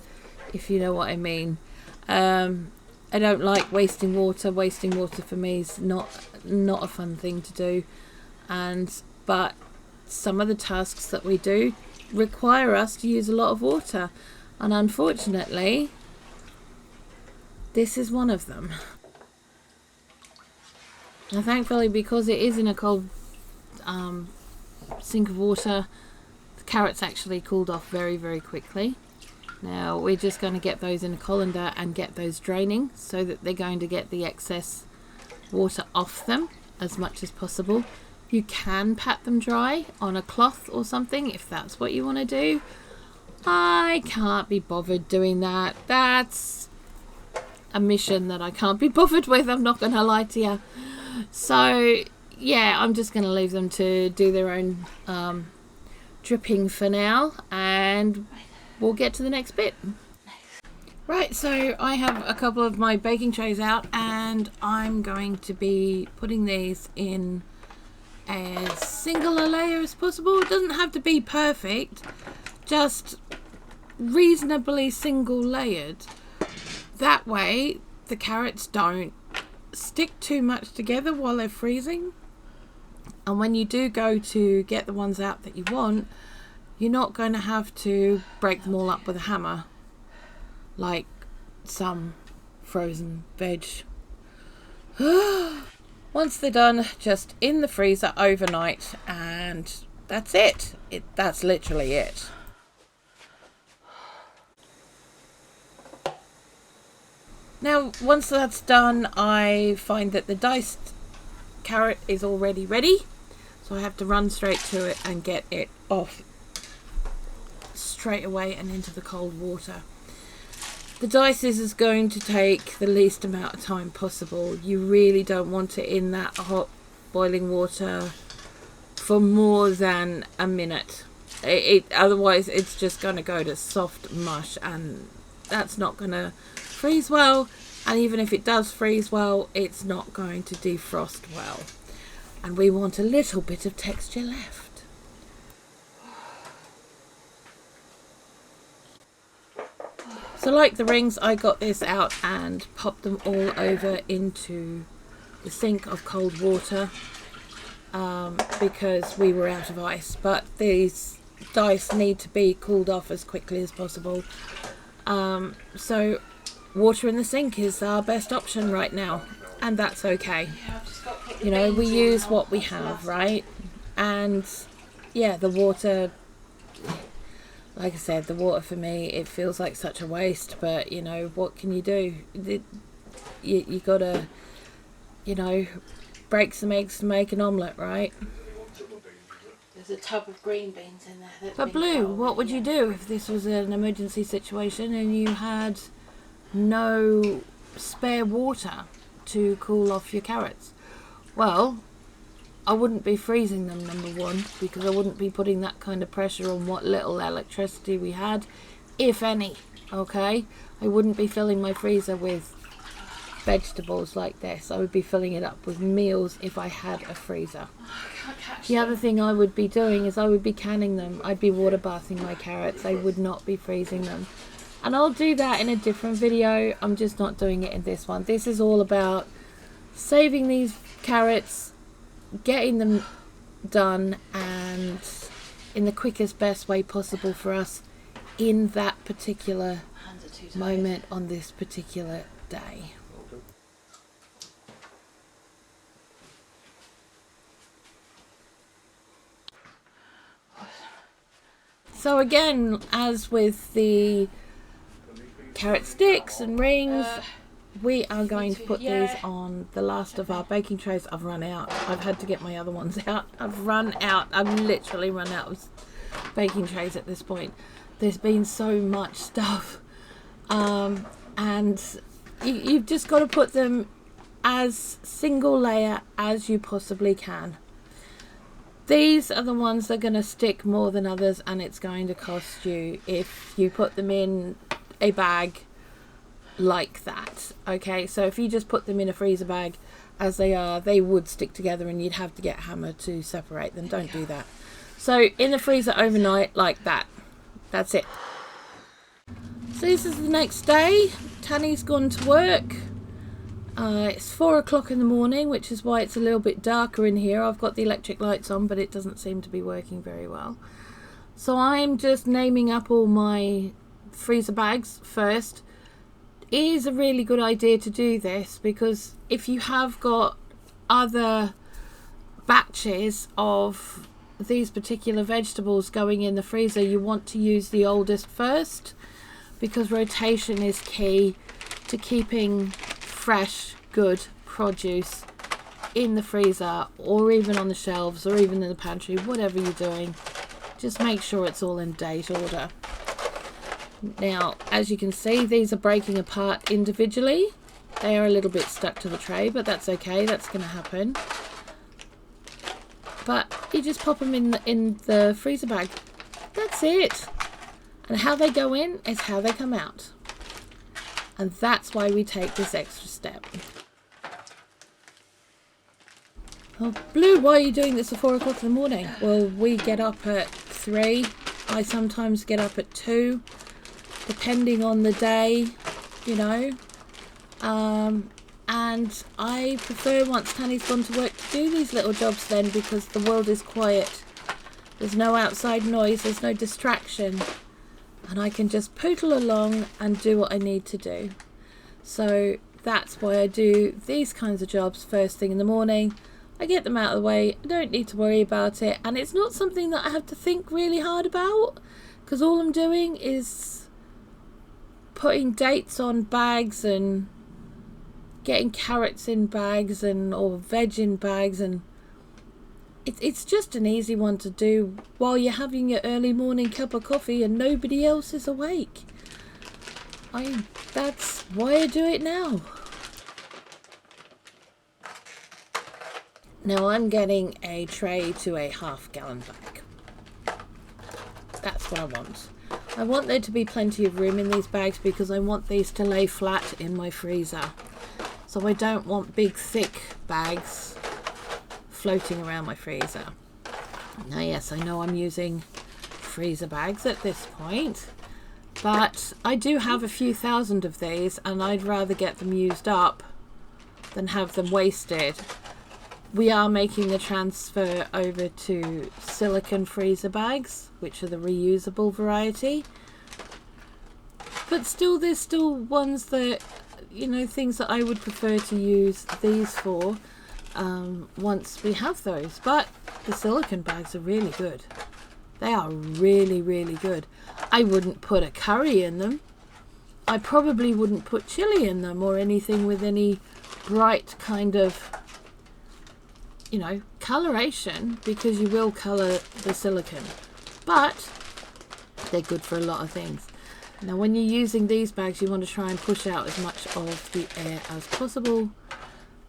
if you know what I mean. I don't like wasting water. Wasting water for me is not a fun thing to do, but some of the tasks that we do require us to use a lot of water, and unfortunately this is one of them. Now thankfully, because it is in a cold sink of water, the carrots actually cooled off very, very quickly. Now we're just going to get those in a colander and get those draining, so that they're going to get the excess water off them as much as possible. You can pat them dry on a cloth or something if that's what you want to do. I can't be bothered doing that. That's a mission that I can't be bothered with, I'm not going to lie to you. So yeah, I'm just going to leave them to do their own dripping for now, and we'll get to the next bit. Right, so I have a couple of my baking trays out, and I'm going to be putting these in as single a layer as possible. It doesn't have to be perfect, just reasonably single layered. That way the carrots don't stick too much together while they're freezing, and when you do go to get the ones out that you want, you're not going to have to break them all up with a hammer like some frozen veg. Once they're done, just in the freezer overnight, and that's it. That's literally it. Now, once that's done, I find that the diced carrot is already ready, so I have to run straight to it and get it off straight away and into the cold water. The dice is going to take the least amount of time possible. You really don't want it in that hot boiling water for more than a minute. Otherwise it's just going to go to soft mush, and that's not going to freeze well, and even if it does freeze well, it's not going to defrost well, and we want a little bit of texture left. So like the rings, I got this out and popped them all over into the sink of cold water because we were out of ice, but these dice need to be cooled off as quickly as possible. So water in the sink is our best option right now, and that's okay. You know, we use what we have, right? And yeah, the water, like I said, the water for me, it feels like such a waste, but you know, what can you do? You gotta, you know, break some eggs to make an omelette, right? There's a tub of green beans in there. But Blue, what would you do if this was an emergency situation and you had no spare water to cool off your carrots? Well, I wouldn't be freezing them, number one, because I wouldn't be putting that kind of pressure on what little electricity we had, if any, okay? I wouldn't be filling my freezer with vegetables like this. I would be filling it up with meals if I had a freezer. The other thing I would be doing is I would be canning them. I'd be water bathing my carrots. I would not be freezing them. And I'll do that in a different video. I'm just not doing it in this one. This is all about saving these carrots, getting them done, and in the quickest, best way possible for us in that particular moment on this particular day. So again, as with the carrot sticks and rings, we are going to put these on the last of our baking trays. I've run out. I've had to get my other ones out. I've run out. I've literally run out of baking trays at this point. There's been so much stuff. And you've just got to put them as single layer as you possibly can. These are the ones that are going to stick more than others, and it's going to cost you if you put them in a bag like that. Okay, so if you just put them in a freezer bag as they are, they would stick together and you'd have to get a hammer to separate them. Don't do that. So in the freezer overnight like that. That's it. So this is the next day. Tanny's gone to work. It's 4 o'clock in the morning, which is why it's a little bit darker in here. I've got the electric lights on, but it doesn't seem to be working very well. So I'm just naming up all my freezer bags first. It is a really good idea to do this, because if you have got other batches of these particular vegetables going in the freezer, you want to use the oldest first, because rotation is key to keeping fresh, good produce in the freezer, or even on the shelves, or even in the pantry. Whatever you're doing, just make sure it's all in date order. Now, as you can see, these are breaking apart individually. They are a little bit stuck to the tray, but that's okay. That's going to happen. But you just pop them in the freezer bag. That's it. And how they go in is how they come out. And that's why we take this extra step. Oh, Blue, why are you doing this at 4 o'clock in the morning? Well, we get up at 3. I sometimes get up at 2, depending on the day, you know. And I prefer, once Tanny's gone to work, to do these little jobs then, because the world is quiet. There's no outside noise, there's no distraction. And I can just poodle along and do what I need to do. So that's why I do these kinds of jobs first thing in the morning. I get them out of the way. I don't need to worry about it. And it's not something that I have to think really hard about, because all I'm doing is putting dates on bags and getting carrots in bags or veg in bags, and it's just an easy one to do while you're having your early morning cup of coffee and nobody else is awake. That's why I do it now. Now I'm getting a tray to a half-gallon bag. That's what I want. I want there to be plenty of room in these bags, because I want these to lay flat in my freezer. So I don't want big thick bags floating around my freezer. Now yes, I know I'm using freezer bags at this point, but I do have a few thousand of these, and I'd rather get them used up than have them wasted. We are making the transfer over to silicone freezer bags, which are the reusable variety, but still there's still ones that, you know, things that I would prefer to use these for once we have those. But the silicone bags are really good. They are really, really good. I wouldn't put a curry in them. I probably wouldn't put chili in them, or anything with any bright kind of, you know, coloration, because you will colour the silicone. But they're good for a lot of things. Now when you're using these bags, you want to try and push out as much of the air as possible,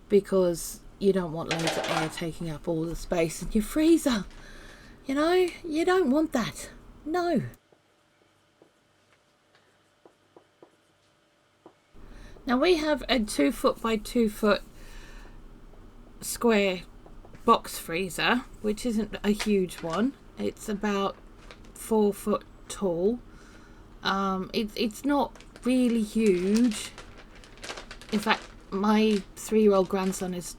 because you don't want loads of air taking up all the space in your freezer. You know, you don't want that. No. Now we have a 2 foot by 2 foot square box freezer, which isn't a huge one. It's about 4 foot tall. It's not really huge. In fact, my 3-year-old grandson is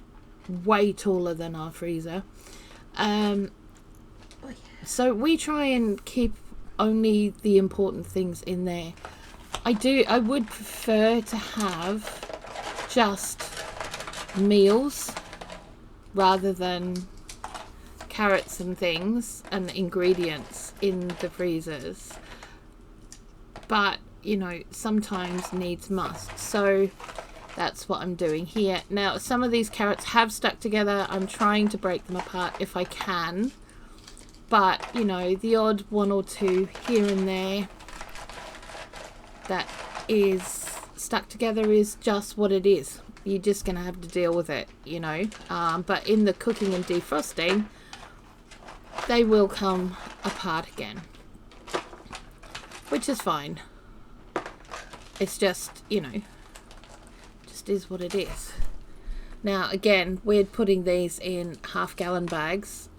way taller than our freezer. So we try and keep only the important things in there. I would prefer to have just meals rather than carrots and things and ingredients in the freezers. But, you know, sometimes needs must. So that's what I'm doing here. Now, some of these carrots have stuck together. I'm trying to break them apart if I can. But, you know, the odd 1 or 2 here and there that is stuck together is just what it is. You're just going to have to deal with it, you know. But in the cooking and defrosting, they will come apart again, which is fine. It's just, you know, just is what it is. Now, again, we're putting these in half-gallon bags,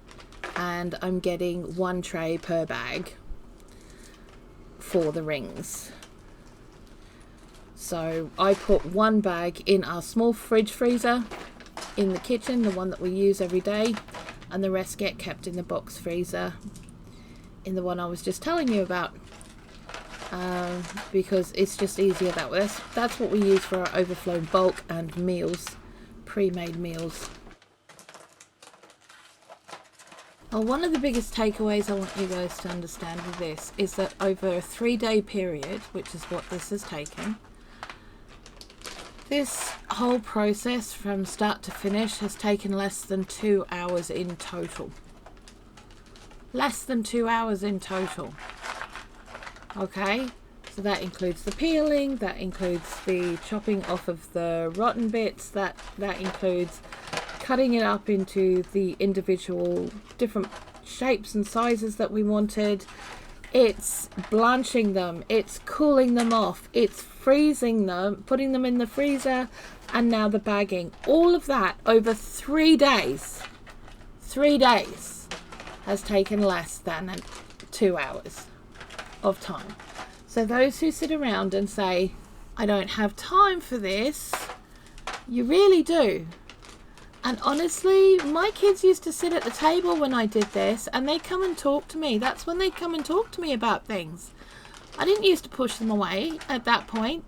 and I'm getting 1 tray per bag for the rings. So I put 1 bag in our small fridge freezer in the kitchen, the one that we use every day, and the rest get kept in the box freezer in the one I was just telling you about, because it's just easier that way. That's what we use for our overflow bulk and meals, pre-made meals. Well, one of the biggest takeaways I want you guys to understand with this is that over a 3-day period, which is what this has taken, this whole process from start to finish has taken less than 2 hours in total. Less than 2 hours in total. Okay, so that includes the peeling, that includes the chopping off of the rotten bits, that includes cutting it up into the individual different shapes and sizes that we wanted. It's blanching them, it's cooling them off, it's freezing them, putting them in the freezer, and now the bagging. All of that over 3 days. 3 days has taken less than 2 hours of time. So those who sit around and say, I don't have time for this, you really do. And honestly, my kids used to sit at the table when I did this, and they come and talk to me. That's when they come and talk to me about things. I didn't used to push them away at that point.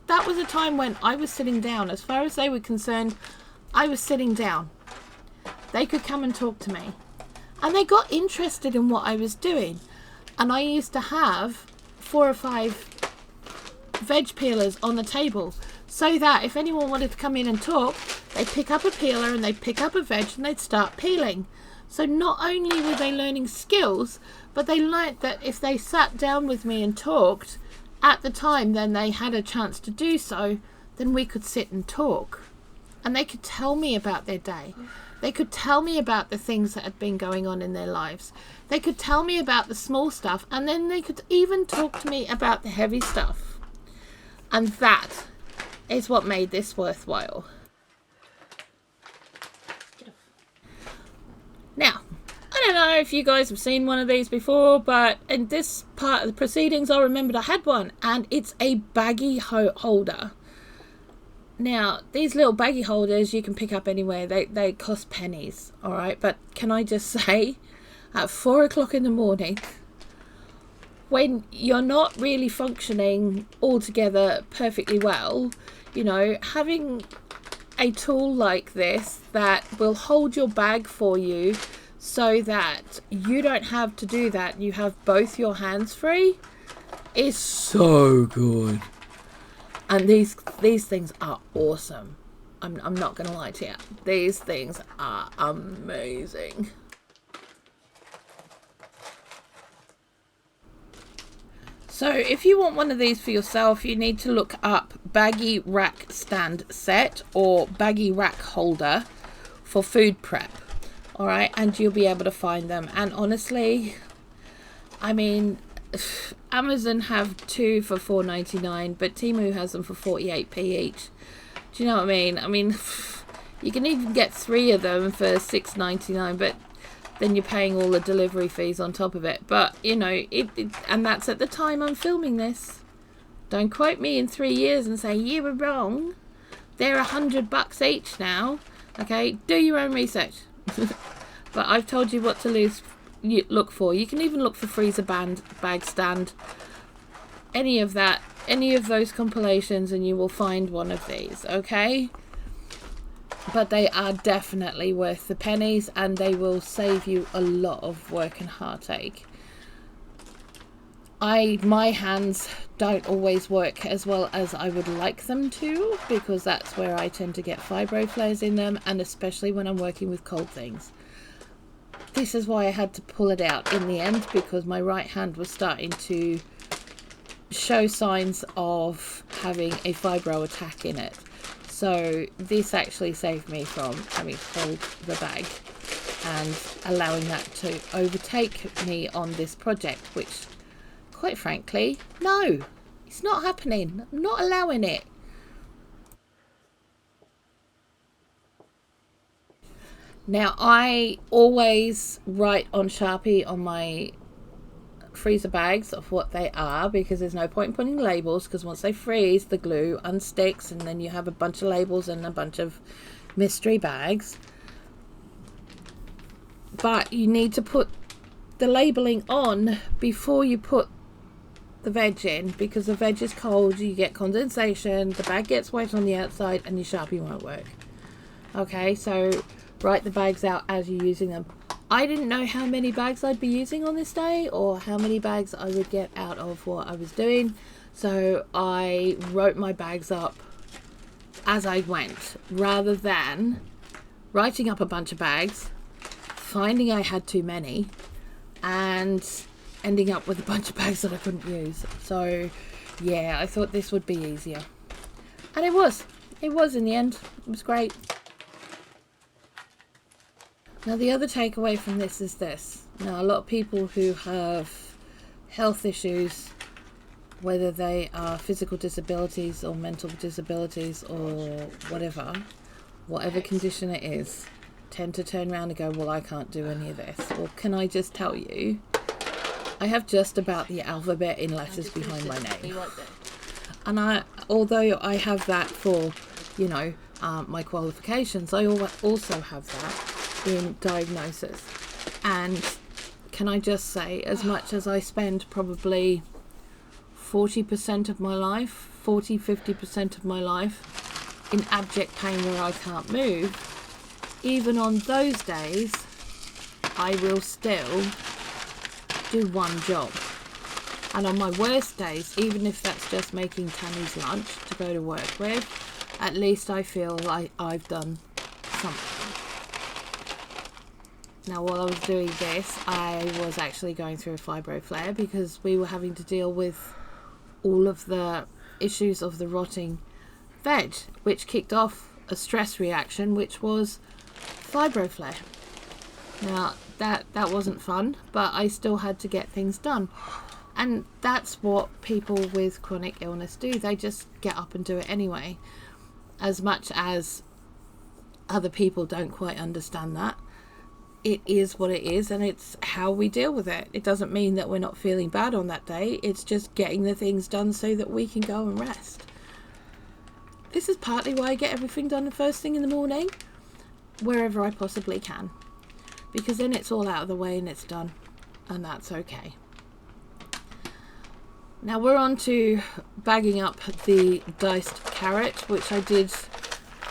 That was a time when I was sitting down. As far as they were concerned, I was sitting down. They could come and talk to me. And they got interested in what I was doing. And I used to have 4 or 5 veg peelers on the table, so that if anyone wanted to come in and talk, they'd pick up a peeler and they'd pick up a veg and they'd start peeling. So not only were they learning skills, but they learnt that if they sat down with me and talked at the time, then they had a chance to do so, then we could sit and talk. And they could tell me about their day. They could tell me about the things that had been going on in their lives. They could tell me about the small stuff, and then they could even talk to me about the heavy stuff. And that is what made this worthwhile. Now, I don't know if you guys have seen one of these before, but in this part of the proceedings, I remembered I had one, and it's a baggie holder. Now, these little baggie holders you can pick up anywhere. They cost pennies, all right? But can I just say, at 4 o'clock in the morning, when you're not really functioning altogether perfectly well, you know, having a tool like this that will hold your bag for you so that you don't have to do that, you have both your hands free, is so good. And these things are awesome. I'm not going to lie to you. These things are amazing. So if you want one of these for yourself, you need to look up baggie rack stand set or baggie rack holder for food prep. All right, and you'll be able to find them. And honestly, I mean, Amazon have 2 for $4.99, but Temu has them for 48p each. Do you know what I mean? I mean, you can even get 3 of them for $6.99, but then you're paying all the delivery fees on top of it. But, you know, and that's at the time I'm filming this. Don't quote me in 3 years and say, you were wrong. They're $100 each now. Okay, do your own research. But I've told you what to look for. You can even look for freezer bag stand. Any of that, any of those compilations, and you will find one of these, okay? But they are definitely worth the pennies, and they will save you a lot of work and heartache. My hands don't always work as well as I would like them to, because that's where I tend to get fibro flares in them, and especially when I'm working with cold things. This is why I had to pull it out in the end, because my right hand was starting to show signs of having a fibro attack in it. So this actually saved me from having to hold the bag and allowing that to overtake me on this project, which, quite frankly, no, it's not happening. I'm not allowing it. Now, I always write on Sharpie on my freezer bags of what they are, because there's no point in putting labels, because once they freeze, the glue unsticks and then you have a bunch of labels and a bunch of mystery bags. But you need to put the labeling on before you put the veg in, because the veg is cold, you get condensation, the bag gets wet on the outside, and your Sharpie won't work. Okay, so write the bags out as you're using them. I didn't know how many bags I'd be using on this day, or how many bags I would get out of what I was doing, so I wrote my bags up as I went, rather than writing up a bunch of bags, finding I had too many, and ending up with a bunch of bags that I couldn't use. So yeah, I thought this would be easier, and it was in the end. It was great. Now, the other takeaway from this is this. Now, a lot of people who have health issues, whether they are physical disabilities or mental disabilities or whatever condition it is, tend to turn around and go, well, I can't do any of this. Well, can I just tell you, I have just about the alphabet in letters behind my name. And although I have that for, you know, my qualifications, I also have that in diagnosis. And can I just say, as much as I spend probably 40% of my life, 50% of my life in abject pain where I can't move, even on those days I will still do one job. And on my worst days, even if that's just making Tammy's lunch to go to work with, at least I feel like I've done something. Now, while I was doing this, I was actually going through a fibro flare, because we were having to deal with all of the issues of the rotting veg, which kicked off a stress reaction, which was fibro flare. Now, that wasn't fun, but I still had to get things done. And that's what people with chronic illness do. They just get up and do it anyway. As much as other people don't quite understand that, it is what it is, and it's how we deal with it. It doesn't mean that we're not feeling bad on that day. It's just getting the things done so that we can go and rest. This is partly why I get everything done the first thing in the morning, wherever I possibly can, because then it's all out of the way and it's done, and that's okay. Now we're on to bagging up the diced carrot, which I did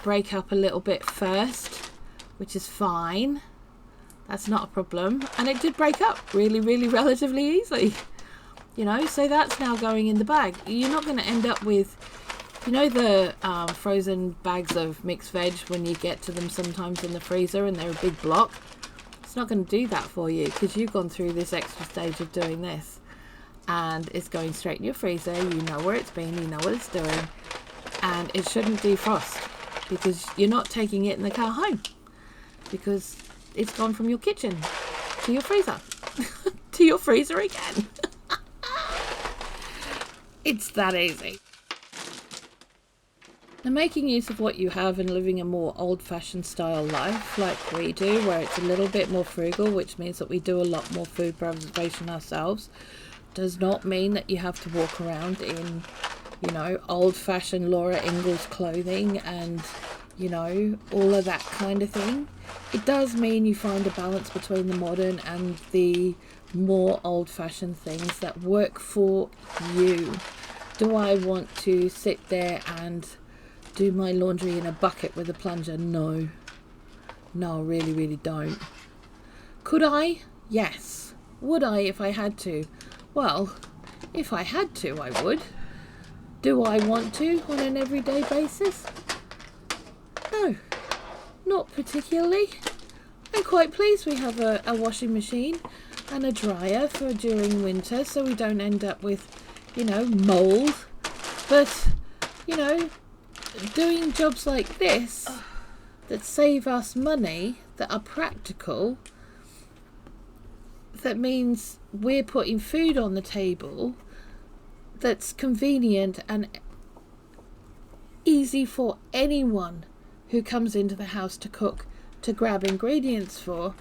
break up a little bit first, which is fine. That's not a problem. And it did break up really, really relatively easily. You know, so that's now going in the bag. You're not going to end up with, you know, the frozen bags of mixed veg when you get to them sometimes in the freezer and they're a big block. It's not going to do that for you, because you've gone through this extra stage of doing this. And it's going straight in your freezer. You know where it's been, you know what it's doing. And it shouldn't defrost, because you're not taking it in the car home, because it's gone from your kitchen to your freezer to your freezer again. It's that easy. Now, making use of what you have and living a more old-fashioned style life like we do, where it's a little bit more frugal, which means that we do a lot more food preservation ourselves, does not mean that you have to walk around in, you know, old-fashioned Laura Ingalls clothing and, you know, all of that kind of thing. It does mean you find a balance between the modern and the more old-fashioned things that work for you. Do I want to sit there and do my laundry in a bucket with a plunger? No, I really don't. Could I? Yes. Would I if I had to? Well, if I had to, I would. Do I want to on an everyday basis? No, not particularly. I'm quite pleased we have a washing machine and a dryer for during winter, so we don't end up with, you know, mold. But, you know, doing jobs like this that save us money, that are practical, that means we're putting food on the table that's convenient and easy for anyone who comes into the house to cook, to grab ingredients for,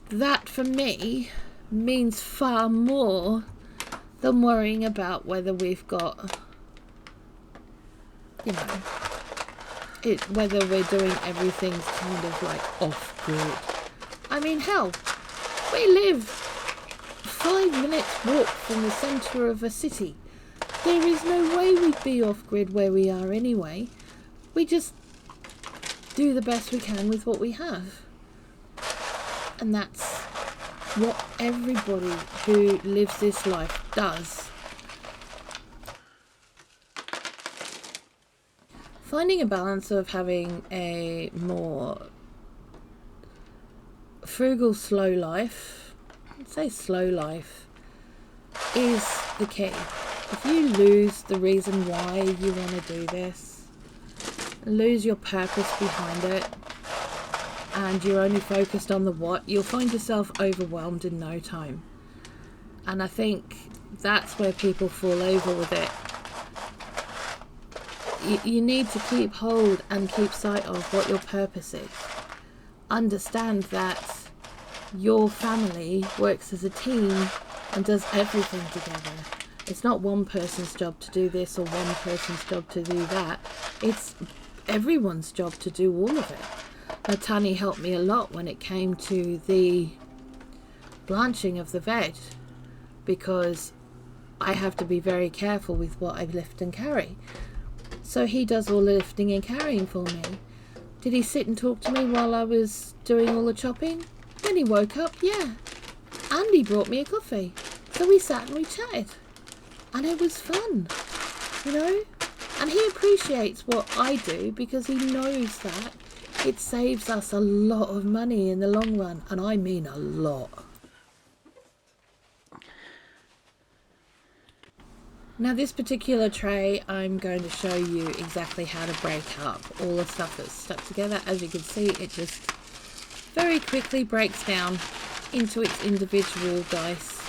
that for me means far more than worrying about whether we've got, you know, whether we're doing everything kind of like off grid. I mean, hell, we live 5 minutes walk from the centre of a city. There is no way we'd be off grid where we are anyway. We just do the best we can with what we have. And that's what everybody who lives this life does. Finding a balance of having a more frugal, slow life, I'd say slow life, is the key. If you lose the reason why you want to do this, lose your purpose behind it, and you're only focused on the what, you'll find yourself overwhelmed in no time. And I think that's where people fall over with it. You need to keep hold and keep sight of what your purpose is. Understand that your family works as a team and does everything together. It's not one person's job to do this or one person's job to do that. It's everyone's job to do all of it. Tani helped me a lot when it came to the blanching of the veg, because I have to be very careful with what I lift and carry. So he does all the lifting and carrying for me. Did he sit and talk to me while I was doing all the chopping? When he woke up, yeah. And he brought me a coffee. So we sat and we chatted. And it was fun, you know? And he appreciates what I do because he knows that it saves us a lot of money in the long run. And I mean a lot. Now this particular tray, I'm going to show you exactly how to break up all the stuff that's stuck together. As you can see, it just very quickly breaks down into its individual dice,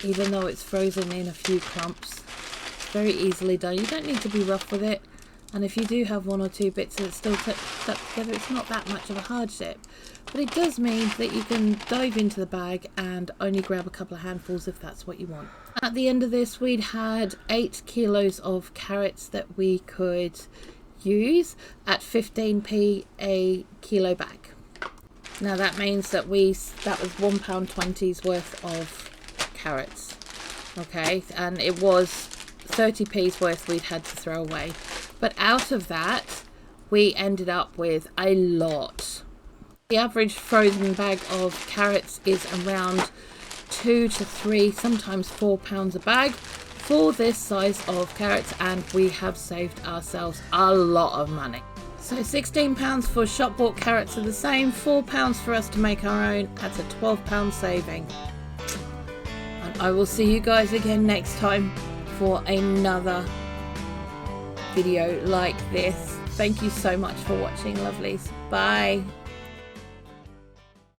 even though it's frozen in a few clumps. It's very easily done. You don't need to be rough with it. And if you do have one or two bits that's still stuck together, it's not that much of a hardship. But it does mean that you can dive into the bag and only grab a couple of handfuls if that's what you want. At the end of this, we'd had 8 kilos of carrots that we could use at 15p a kilo bag. Now that means that that was £1.20's worth of carrots. Okay, and it was 30p's worth we'd had to throw away. But out of that, we ended up with a lot. The average frozen bag of carrots is around 2 to 3, sometimes £4 a bag for this size of carrots, and we have saved ourselves a lot of money. So £16 for shop bought carrots are the same, £4 for us to make our own. That's a £12 saving. And I will see you guys again next time for another video like this. Thank you so much for watching, lovelies. Bye.